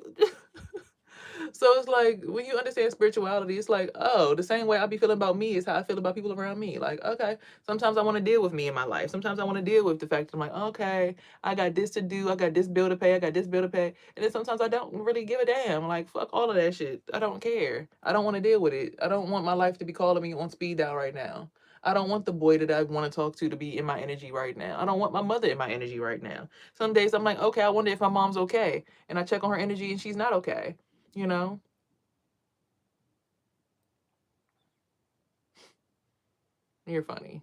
So it's like when you understand spirituality, it's like, oh, the same way I be feeling about me is how I feel about people around me. Like, okay, sometimes I want to deal with me in my life. Sometimes I want to deal with the fact that I'm like, okay, I got this to do, I got this bill to pay, I got this bill to pay. And then sometimes I don't really give a damn. Like, fuck all of that shit. I don't care. I don't want to deal with it. I don't want my life to be calling me on speed dial right now. I don't want the boy that I want to talk to be in my energy right now. I don't want my mother in my energy right now. Some days I'm like, okay, I wonder if my mom's okay. And I check on her energy and she's not okay. You know? You're funny.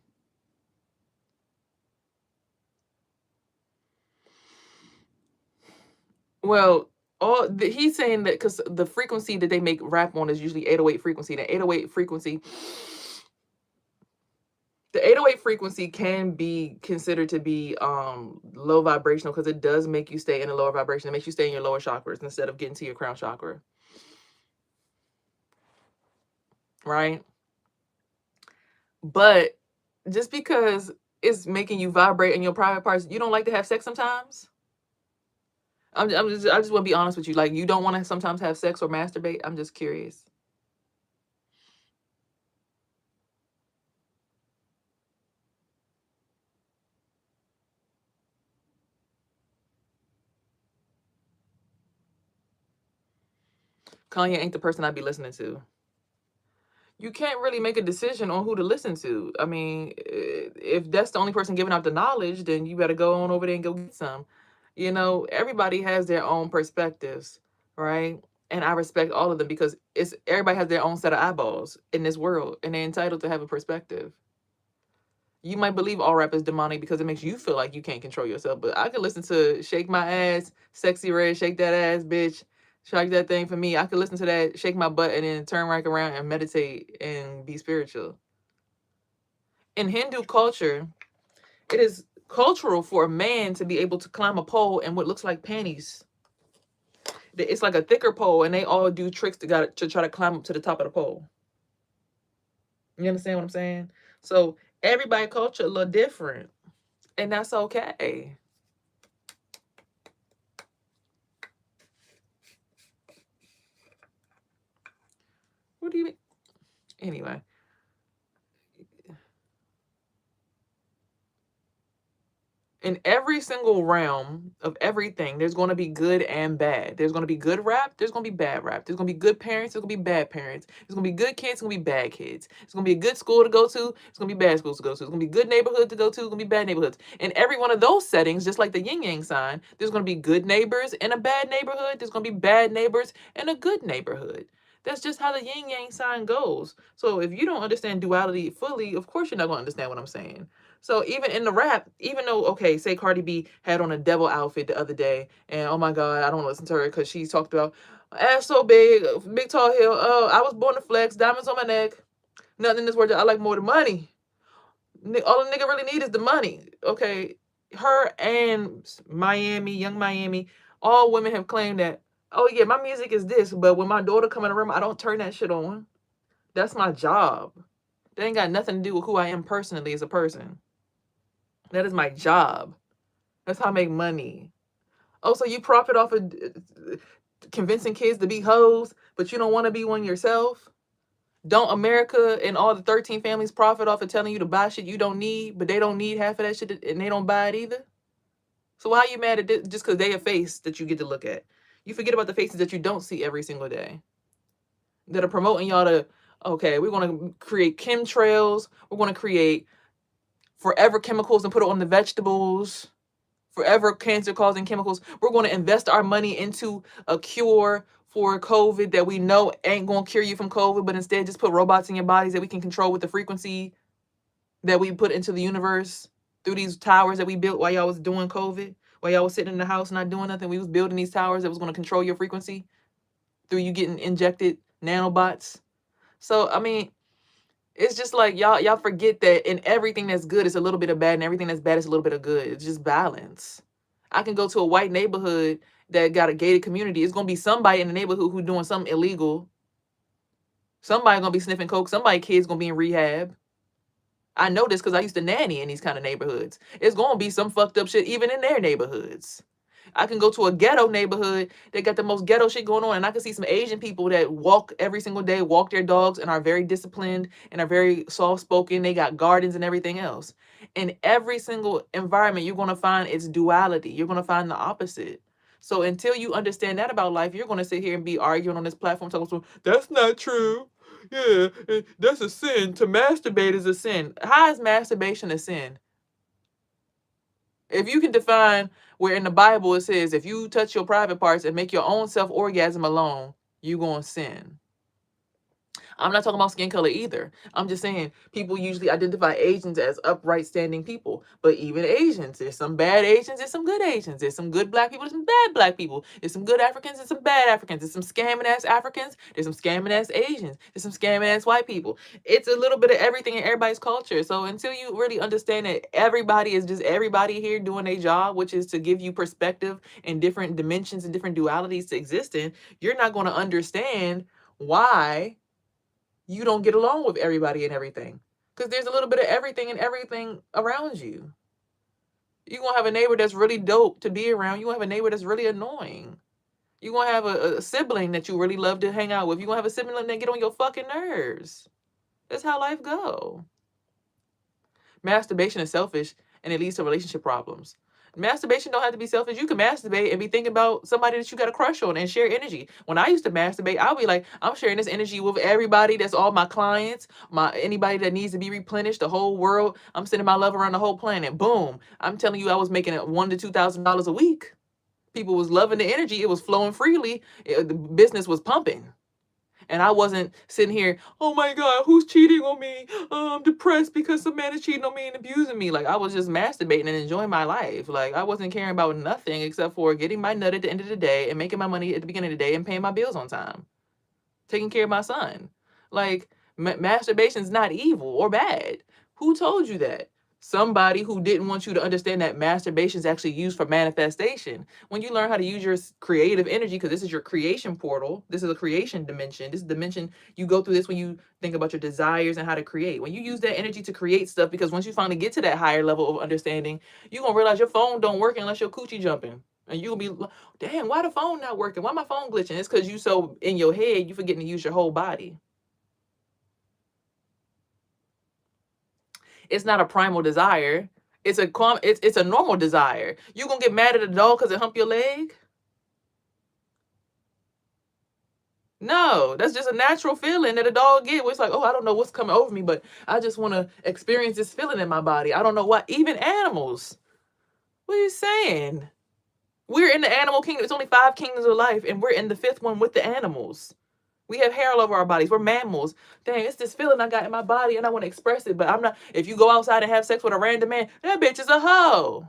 Well, he's saying that because the frequency that they make rap on is usually 808 frequency. The 808 frequency can be considered to be low vibrational because it does make you stay in a lower vibration. It makes you stay in your lower chakras instead of getting to your crown chakra. Right? But just because it's making you vibrate in your private parts, you don't like to have sex sometimes? I just want to be honest with you. Like, you don't want to sometimes have sex or masturbate? I'm just curious. Kanye ain't the person I'd be listening to. You can't really make a decision on who to listen to. I mean, if that's the only person giving out the knowledge, then you better go on over there and go get some. Everybody has their own perspectives, right? And I respect all of them because everybody has their own set of eyeballs in this world, and they're entitled to have a perspective. You might believe all rap is demonic because it makes you feel like you can't control yourself. But I could listen to Shake My Ass, Sexy Red, Shake That Ass, Bitch, Shake That Thing for me. I could listen to that, shake my butt, and then turn right around and meditate and be spiritual. In Hindu culture, it is cultural for a man to be able to climb a pole in what looks like panties. It's like a thicker pole, and they all do tricks to try to climb up to the top of the pole. You understand what I'm saying? So everybody culture a little different, and that's okay. What do you mean? Anyway, In every single realm of everything, there's going to be good and bad. There's going to be good rap. There's going to be bad rap. There's going to be good parents. There's going to be bad parents. There's going to be good kids. There's going to be bad kids. It's going to be a good school to go to. It's going to be bad schools to go to. It's going to be good neighborhood to go to. It's going to be bad neighborhoods. In every one of those settings, just like the yin yang sign, there's going to be good neighbors in a bad neighborhood. There's going to be bad neighbors in a good neighborhood. That's just how the yin yang sign goes. So if you don't understand duality fully, of course you're not going to understand what I'm saying. So even in the rap, even though, okay, say Cardi B had on a devil outfit the other day, and oh my God, I don't listen to her because she talked about ass so big, big tall hill. Oh, I was born to flex, diamonds on my neck. Nothing in this world that I like more than money. All a nigga really need is the money. Okay, her and Miami, Young Miami, all women have claimed that. Oh yeah, my music is this, but when my daughter come in the room, I don't turn that shit on. That's my job. That ain't got nothing to do with who I am personally as a person. That is my job. That's how I make money. Oh, so you profit off of convincing kids to be hoes, but you don't want to be one yourself? Don't America and all the 13 families profit off of telling you to buy shit you don't need, but they don't need half of that shit and they don't buy it either? So why are you mad at this just because they a face that you get to look at? You forget about the faces that you don't see every single day that are promoting y'all to, okay, we're going to create chemtrails. We're going to create forever chemicals and put it on the vegetables. Forever cancer causing chemicals. We're going to invest our money into a cure for COVID that we know ain't going to cure you from COVID, but instead just put robots in your bodies that we can control with the frequency that we put into the universe through these towers that we built while y'all was doing COVID, while y'all was sitting in the house not doing nothing. We was building these towers that was going to control your frequency through you getting injected nanobots. So, I mean, it's just like y'all forget that in everything that's good is a little bit of bad, and everything that's bad is a little bit of good. It's just balance. I can go to a white neighborhood that got a gated community. It's gonna be somebody in the neighborhood who doing something illegal. Somebody gonna be sniffing coke. Somebody kids gonna be in rehab. I know this because I used to nanny in these kind of neighborhoods. It's gonna be some fucked up shit even in their neighborhoods. I can go to a ghetto neighborhood that got the most ghetto shit going on, and I can see some Asian people that walk every single day, walk their dogs, and are very disciplined and are very soft spoken. They got gardens and everything else. In every single environment, you're gonna find its duality. You're gonna find the opposite. So until you understand that about life, you're gonna sit here and be arguing on this platform talking about that's not true. Yeah, that's a sin. To masturbate is a sin. How is masturbation a sin? If you can define where in the Bible it says, if you touch your private parts and make your own self orgasm alone, you gonna sin. I'm not talking about skin color either. I'm just saying people usually identify Asians as upright standing people. But even Asians, there's some bad Asians, there's some good Asians, there's some good black people, there's some bad black people, there's some good Africans, there's some bad Africans, there's some scamming ass Africans, there's some scamming ass Asians, there's some scamming ass white people. It's a little bit of everything in everybody's culture. So until you really understand that everybody is just everybody here doing a job, which is to give you perspective and different dimensions and different dualities to exist in, you're not going to understand why you don't get along with everybody and everything. Because there's a little bit of everything and everything around you. You're going to have a neighbor that's really dope to be around. You're going to have a neighbor that's really annoying. You're going to have a sibling that you really love to hang out with. You're going to have a sibling that get on your fucking nerves. That's how life go. Masturbation is selfish and it leads to relationship problems. Masturbation don't have to be selfish. You can masturbate and be thinking about somebody that you got a crush on and share energy. When I used to masturbate, I'll be like, I'm sharing this energy with everybody. That's all my clients, anybody that needs to be replenished, the whole world. I'm sending my love around the whole planet. Boom. I'm telling you, I was making $1,000 to $2,000 a week. People was loving the energy. It was flowing freely. The business was pumping. And I wasn't sitting here, oh my God, who's cheating on me? I'm depressed because some man is cheating on me and abusing me. Like I was just masturbating and enjoying my life. Like I wasn't caring about nothing except for getting my nut at the end of the day and making my money at the beginning of the day and paying my bills on time. Taking care of my son. Like masturbation is not evil or bad. Who told you that? Somebody who didn't want you to understand that masturbation is actually used for manifestation. When you learn how to use your creative energy, because this is your creation portal, this is a creation dimension. This is dimension you go through this when you think about your desires and how to create. When you use that energy to create stuff, because once you finally get to that higher level of understanding, you're gonna realize your phone don't work unless your coochie jumping. And you'll be, damn, why the phone not working? Why my phone glitching? It's because you so in your head, you forgetting to use your whole body. It's not a primal desire. It's a normal desire. You gonna get mad at a dog because it hump your leg? No, that's just a natural feeling that a dog get. Where it's like, oh, I don't know what's coming over me, but I just want to experience this feeling in my body. I don't know what. Even animals. What are you saying? We're in the animal kingdom. It's only 5 kingdoms of life, and we're in the 5th one with the animals. We have hair all over our bodies. We're mammals. Dang, it's this feeling I got in my body, and I want to express it, but I'm not. If you go outside and have sex with a random man, that bitch is a hoe.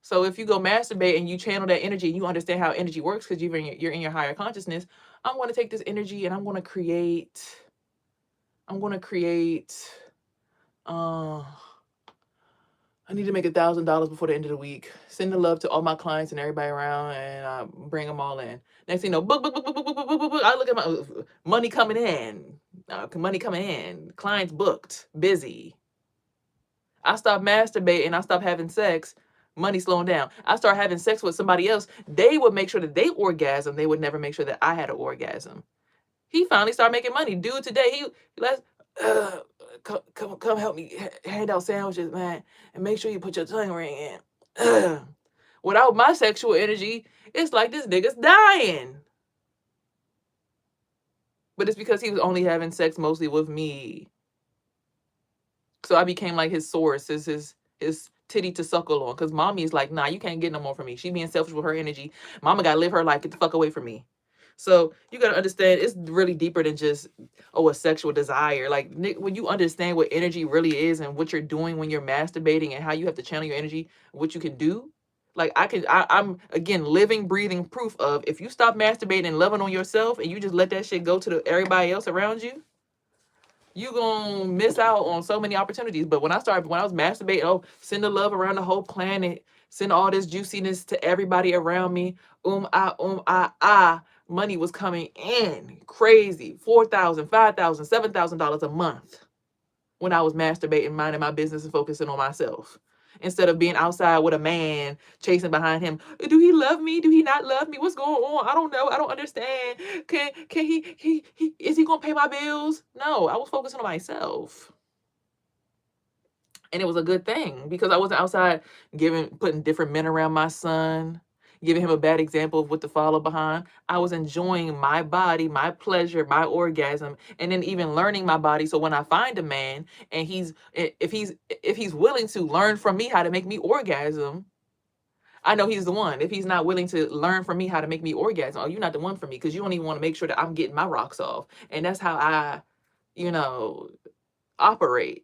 So if you go masturbate and you channel that energy and you understand how energy works because you're in your higher consciousness, I'm going to take this energy and I'm going to create. Uh, I need to make $1,000 before the end of the week. Send the love to all my clients and everybody around, and bring them all in. Next thing you know, book, book, book, book, book, book, book, book, book. I look at my money coming in. Money coming in. Clients booked. Busy. I stop masturbating. I stop having sex. Money slowing down. I start having sex with somebody else. They would make sure that they orgasm. They would never make sure that I had an orgasm. He finally started making money. Dude, today he let's come help me hand out sandwiches, man, and make sure you put your tongue ring in. Without my sexual energy, it's like this nigga's dying. But it's because he was only having sex mostly with me. So I became like his source, his titty to suckle on. Because mommy's like, nah, you can't get no more from me. She being selfish with her energy. Mama gotta live her life. Get the fuck away from me. So you gotta understand, it's really deeper than just a sexual desire. Like when you understand what energy really is and what you're doing when you're masturbating and how you have to channel your energy, what you can do. Like I'm again living, breathing proof of if you stop masturbating and loving on yourself and you just let that shit go to everybody else around you, you gonna miss out on so many opportunities. But when I was masturbating, oh, send the love around the whole planet, send all this juiciness to everybody around me. Money was coming in crazy. $4,000, $5,000, $7,000 a month when I was masturbating, minding my business and focusing on myself. Instead of being outside with a man chasing behind him. Do he love me? Do he not love me? What's going on? I don't know. I don't understand. Can he is he gonna pay my bills? No, I was focusing on myself. And it was a good thing because I wasn't outside putting different men around my son, giving him a bad example of what to follow behind. I was enjoying my body, my pleasure, my orgasm, and then even learning my body. So when I find a man and if he's willing to learn from me how to make me orgasm, I know he's the one. If he's not willing to learn from me how to make me orgasm, oh, you're not the one for me because you don't even want to make sure that I'm getting my rocks off. And that's how I, operate.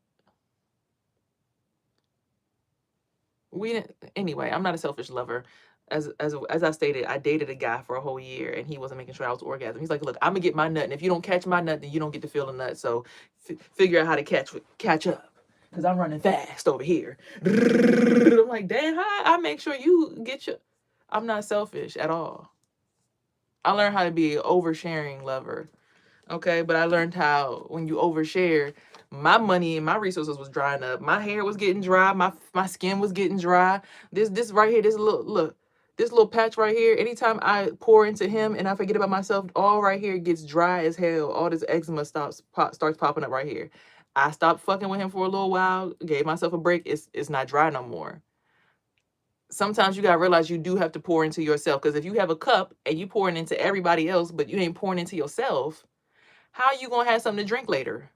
Anyway, I'm not a selfish lover. As I stated, I dated a guy for a whole year and he wasn't making sure I was orgasm. He's like, look, I'm gonna get my nut, and if you don't catch my nut, then you don't get to feel the nut. So figure out how to catch up, because I'm running fast over here. I'm like, damn, how I make sure you get your. I'm not selfish at all. I learned how to be an oversharing lover. Okay, but I learned how when you overshare, my money and my resources was drying up. My hair was getting dry. My skin was getting dry. This right here, this little patch right here. Anytime I pour into him and I forget about myself, all right here gets dry as hell. All this eczema starts popping up right here. I stopped fucking with him for a little while. Gave myself a break. It's not dry no more. Sometimes you gotta realize you do have to pour into yourself, because if you have a cup and you pouring into everybody else, but you ain't pouring into yourself, how you gonna have something to drink later?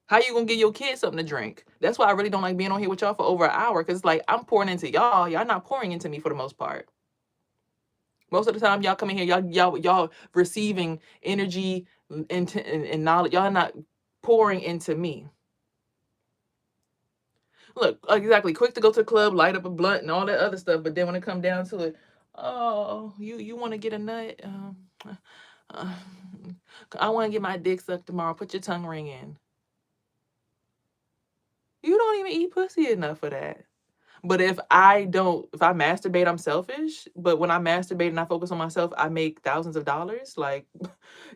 How you gonna give your kids something to drink? That's why I really don't like being on here with y'all for over an hour, because it's like I'm pouring into y'all. Y'all not pouring into me for the most part. Most of the time, y'all come in here, y'all receiving energy and knowledge. Y'all not pouring into me. Look, exactly. Quick to go to the club, light up a blunt, and all that other stuff. But then when it come down to it, oh, you want to get a nut? I want to get my dick sucked tomorrow. Put your tongue ring in. You don't even eat pussy enough for that. But if I masturbate, I'm selfish. But when I masturbate and I focus on myself, I make thousands of dollars. Like,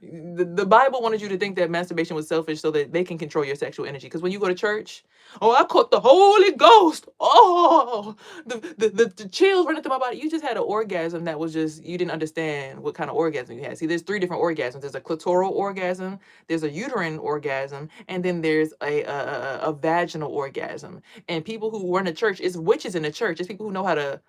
The Bible wanted you to think that masturbation was selfish so that they can control your sexual energy. Because when you go to church, oh, I caught the Holy Ghost. Oh, the chills running through my body. You just had an orgasm that was just, you didn't understand what kind of orgasm you had. See, there's 3 different orgasms. There's a clitoral orgasm, there's a uterine orgasm, and then there's a vaginal orgasm. And people who run a church, it's witches in the church. It's people who know how to,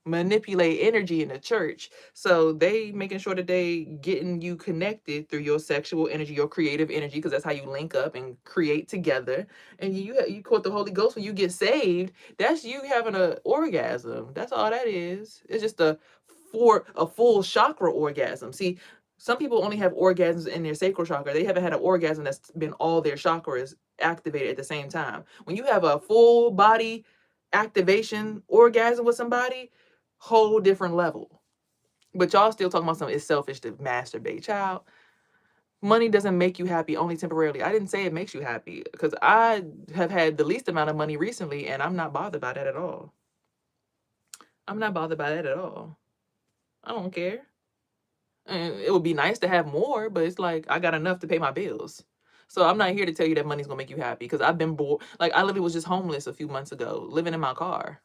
manipulate energy in the church. So they making sure that they getting you connected through your sexual energy, your creative energy, because that's how you link up and create together. And you caught the Holy Ghost when you get saved. That's you having an orgasm. That's all that is. It's just a full chakra orgasm. See, some people only have orgasms in their sacral chakra. They haven't had an orgasm that's been all their chakras activated at the same time. When you have a full body activation orgasm with somebody, whole different level. But y'all still talking about something, it's selfish to masturbate. Child, money doesn't make you happy, only temporarily. I didn't say it makes you happy, because I have had the least amount of money recently and I'm not bothered by that at all. I'm not bothered by that at all. I don't care. And it would be nice to have more, but it's like I got enough to pay my bills. So I'm not here to tell you that money's gonna make you happy, because I've been bored. Like, I literally was just homeless a few months ago, living in my car.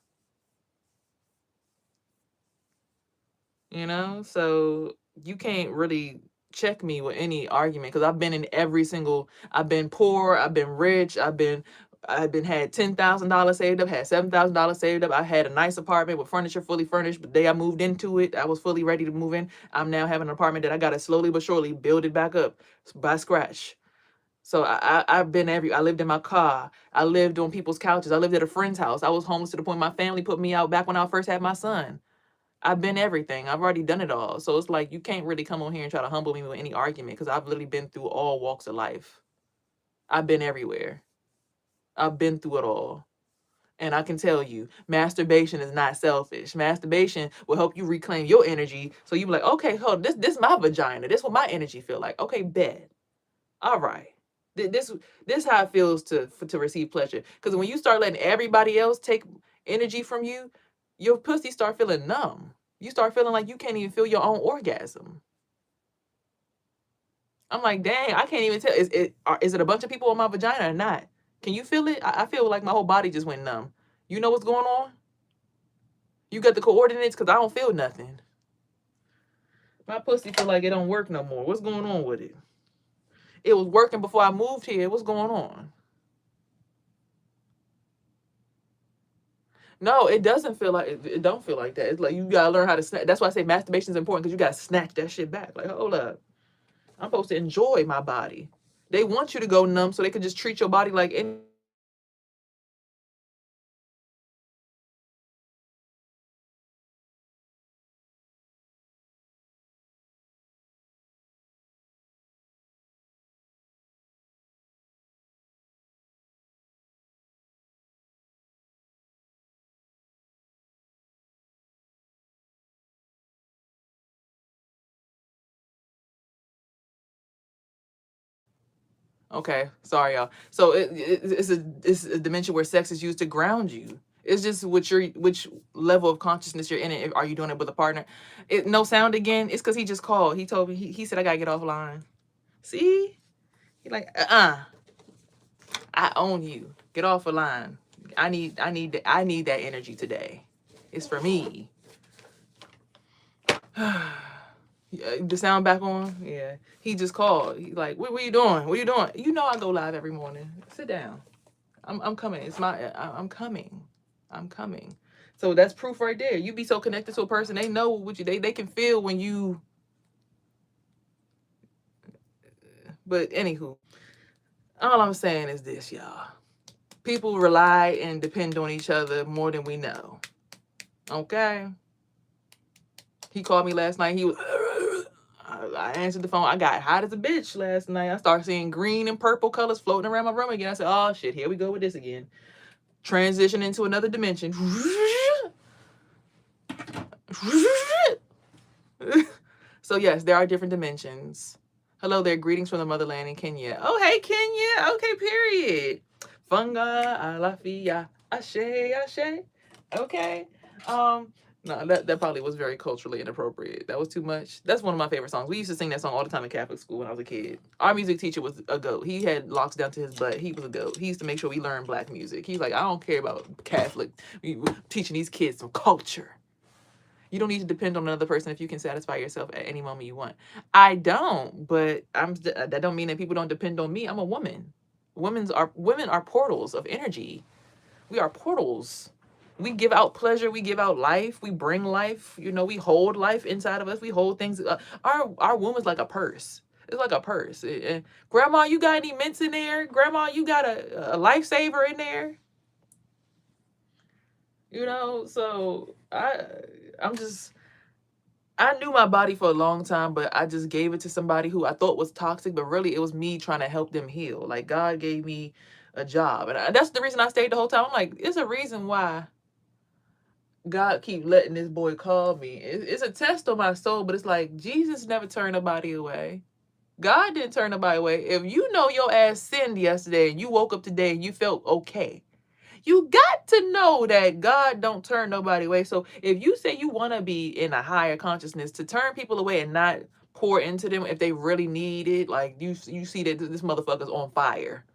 So you can't really check me with any argument, because I've been in every single, I've been poor, I've been rich, I've been had $10,000 saved up, had $7,000 saved up. I had a nice apartment with furniture fully furnished, but the day I moved into it, I was fully ready to move in. I'm now having an apartment that I gotta slowly but surely build it back up by scratch. So I've been I lived in my car, I lived on people's couches, I lived at a friend's house, I was homeless to the point my family put me out back when I first had my son. I've been everything. I've already done it all. So it's like, you can't really come on here and try to humble me with any argument, because I've literally been through all walks of life. I've been everywhere. I've been through it all. And I can tell you, masturbation is not selfish. Masturbation will help you reclaim your energy. So you be like, okay, hold, this my vagina. This what my energy feel like. Okay, bet. All right. This how it feels to receive pleasure. Because when you start letting everybody else take energy from you, your pussy start feeling numb. You start feeling like you can't even feel your own orgasm. I'm like, dang, I can't even tell. Is it a bunch of people on my vagina or not? Can you feel it? I feel like my whole body just went numb. You know what's going on? You got the coordinates? Because I don't feel nothing. My pussy feel like it don't work no more. What's going on with it? It was working before I moved here. What's going on? No, it doesn't feel like it don't feel like that. It's like you gotta learn how to snatch. That's why I say masturbation is important, because you gotta snatch that shit back. Like, hold up, I'm supposed to enjoy my body. They want you to go numb so they can just treat your body like any. Okay, sorry y'all. So it's a dimension where sex is used to ground you. It's just which level of consciousness you're in it. Are you doing it with a partner? No sound again. It's because he just called. He told me, he said I gotta get offline. See, he like, I own you. Get off the line. I need that energy today. It's for me. The sound back on? Yeah. He just called. He's like, what are you doing? What are you doing? You know I go live every morning. Sit down. I'm coming. I'm coming. I'm coming. So that's proof right there. You be so connected to a person, they know what they can feel when you. But anywho, all I'm saying is this, y'all. People rely and depend on each other more than we know. Okay? He called me last night. He was. I answered the phone. I got hot as a bitch last night. I started seeing green and purple colors floating around my room again. I said, oh shit, here we go with this again. Transition into another dimension. So yes, there are different dimensions. Hello there, greetings from the motherland in Kenya. Oh, hey, Kenya. Okay, period. Funga, alafia, ashe, ashe. Okay. No, that probably was very culturally inappropriate. That was too much. That's one of my favorite songs. We used to sing that song all the time in Catholic school when I was a kid. Our music teacher was a goat. He had locks down to his butt. He was a goat. He used to make sure we learned black music. He's like, I don't care about Catholic. We teaching these kids some culture. You don't need to depend on another person if you can satisfy yourself at any moment you want. I don't, but that don't mean that people don't depend on me. I'm a woman. Women are portals of energy. We are portals. We give out pleasure. We give out life. We bring life. You know, we hold life inside of us. We hold things. Our womb is like a purse. It's like a purse. Grandma, you got any mints in there? Grandma, you got a lifesaver in there? You know, so I knew my body for a long time, but I just gave it to somebody who I thought was toxic, but really it was me trying to help them heal. Like God gave me a job, and that's the reason I stayed the whole time. I'm like, it's a reason why God keep letting this boy call me. It's a test on my soul, but it's like Jesus never turned nobody away. God didn't turn nobody away. If you know your ass sinned yesterday and you woke up today and you felt okay, you got to know that God don't turn nobody away. So if you say you want to be in a higher consciousness, to turn people away and not pour into them if they really need it, like you see that this motherfucker's on fire.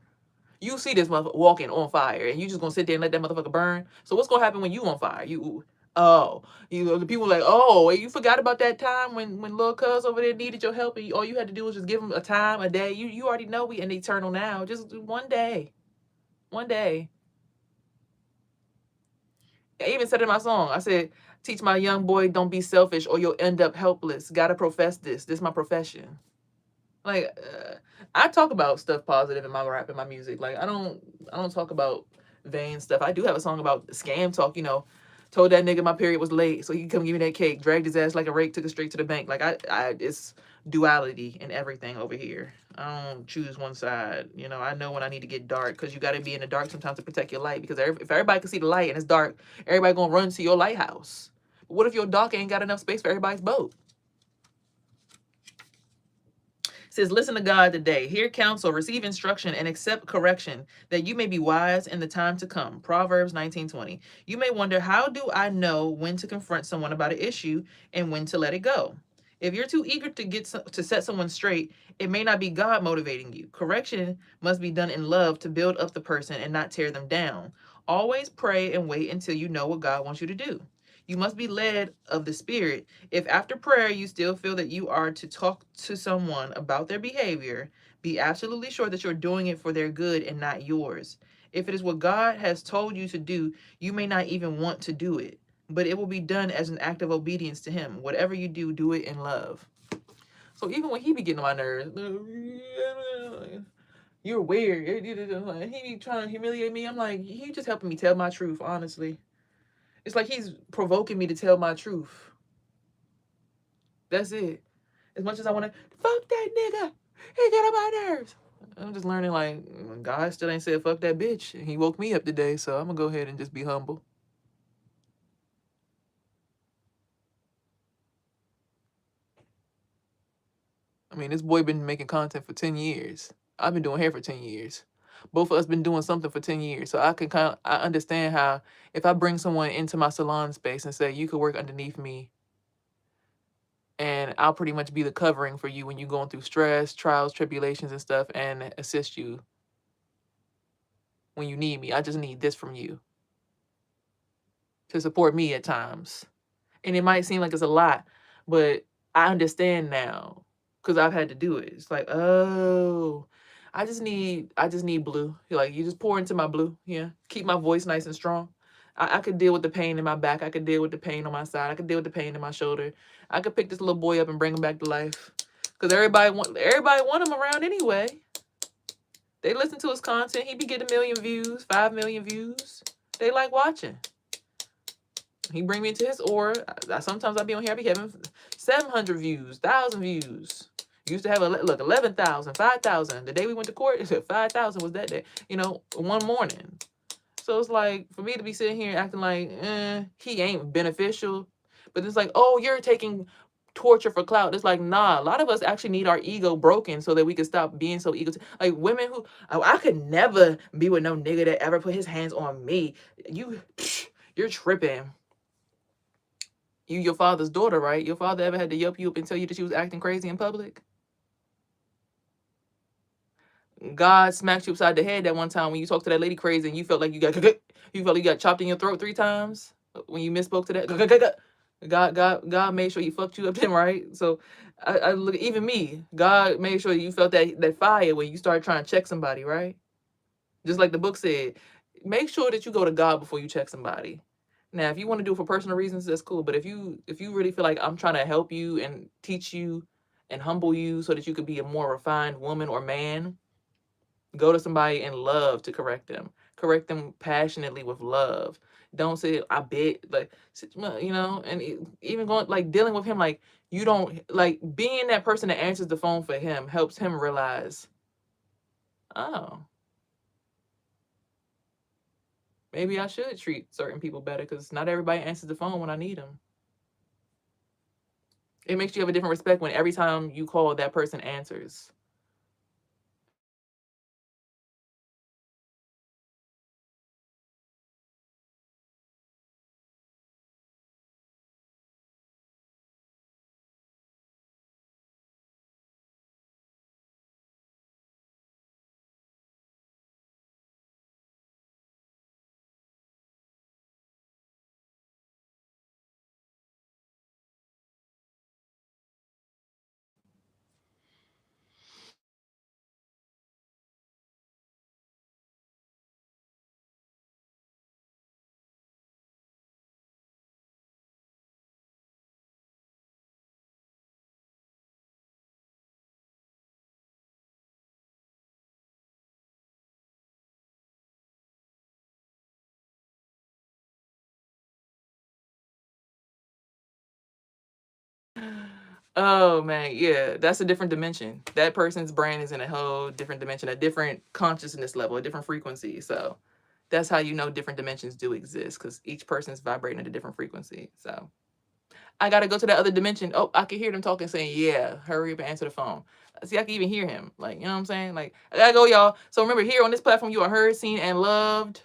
You see this motherfucker walking on fire, and you just gonna sit there and let that motherfucker burn. So what's gonna happen when you on fire? The people like, oh, you forgot about that time when little cuz over there needed your help, and all you had to do was just give him a time, a day. You already know we in eternal now. Just one day, one day. I even said in my song, I said, teach my young boy, don't be selfish or you'll end up helpless. Gotta profess this. This is my profession. Like, I talk about stuff positive in my rap and my music. Like, I don't talk about vain stuff. I do have a song about scam talk, you know. Told that nigga my period was late, so he could come give me that cake. Dragged his ass like a rake, took it straight to the bank. Like, it's duality in everything over here. I don't choose one side. You know, I know when I need to get dark, because you got to be in the dark sometimes to protect your light. Because if everybody can see the light and it's dark, everybody gonna run to your lighthouse. But what if your dock ain't got enough space for everybody's boat? Says, listen to God today, hear counsel, receive instruction, and accept correction, that you may be wise in the time to come. Proverbs 19:20. You may wonder, how do I know when to confront someone about an issue and when to let it go? If you're too eager to set someone straight, it may not be God motivating you. Correction must be done in love to build up the person and not tear them down. Always pray and wait until you know what God wants you to do. You must be led of the Spirit. If after prayer you still feel that you are to talk to someone about their behavior, be absolutely sure that you're doing it for their good and not yours. If it is what God has told you to do, you may not even want to do it, but it will be done as an act of obedience to Him. Whatever you do, do it in love. So even when he be getting on my nerves, you're weird. He be trying to humiliate me. I'm like, he just helping me tell my truth, honestly. It's like he's provoking me to tell my truth. That's it. As much as I want to, fuck that nigga. He get on my nerves. I'm just learning, like, God still ain't said fuck that bitch. And he woke me up today, so I'm going to go ahead and just be humble. I mean, this boy been making content for 10 years. I've been doing hair for 10 years. Both of us been doing something for 10 years. So I understand how if I bring someone into my salon space and say, you could work underneath me, and I'll pretty much be the covering for you when you're going through stress, trials, tribulations, and stuff, and assist you when you need me. I just need this from you to support me at times. And it might seem like it's a lot, but I understand now because I've had to do it. It's like, oh, I just need blue. You're like, you just pour into my blue. Yeah. Keep my voice nice and strong. I could deal with the pain in my back. I could deal with the pain on my side. I could deal with the pain in my shoulder. I could pick this little boy up and bring him back to life. Because everybody want him around anyway. They listen to his content. He be getting 1 million views, 5 million views. They like watching. He bring me into his aura. Sometimes I be on here, I be having 700 views, 1,000 views. Used to have 11,000, 5,000. The day we went to court, 5,000 was that day. You know, one morning. So it's like, for me to be sitting here acting like, he ain't beneficial. But it's like, oh, you're taking torture for clout. It's like, nah, a lot of us actually need our ego broken so that we can stop being so egotistic. Like women who, oh, I could never be with no nigga that ever put his hands on me. You're tripping. You your father's daughter, right? Your father ever had to yelp you up and tell you that you was acting crazy in public? God smacked you upside the head that one time when you talked to that lady crazy and you felt like you got you felt like you got chopped in your throat 3 times when you misspoke to that. God made sure he fucked you up then, right? So I look, even me, God made sure you felt that fire when you started trying to check somebody, right? Just like the book said, make sure that you go to God before you check somebody. Now, if you want to do it for personal reasons, that's cool. But if you really feel like I'm trying to help you and teach you and humble you so that you could be a more refined woman or man, go to somebody in love to correct them. Correct them passionately with love. Don't say I bet, like, and even going like dealing with him, like, you don't like being that person that answers the phone for him helps him realize, oh, maybe I should treat certain people better because not everybody answers the phone when I need them. It makes you have a different respect when every time you call, that person answers. Oh man, yeah, that's a different dimension. That person's brain is in a whole different dimension, a different consciousness level, a different frequency. So that's how you know different dimensions do exist because each person's vibrating at a different frequency. So I gotta go to that other dimension. Oh, I can hear them talking, saying, "Yeah, hurry up and answer the phone." See, I can even hear him. Like, you know what I'm saying? Like, I gotta go, y'all. So remember, here on this platform, you are heard, seen, and loved.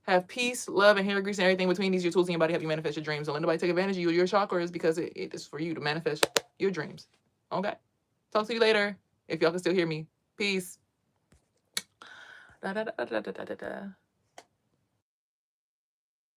Have peace, love, and hair grease and everything between these your tools in your body help you manifest your dreams. Don't let nobody take advantage of you or your chakras because it is for you to manifest your dreams. Okay. Talk to you later. If y'all can still hear me. Peace. Da, da, da, da, da, da, da, da.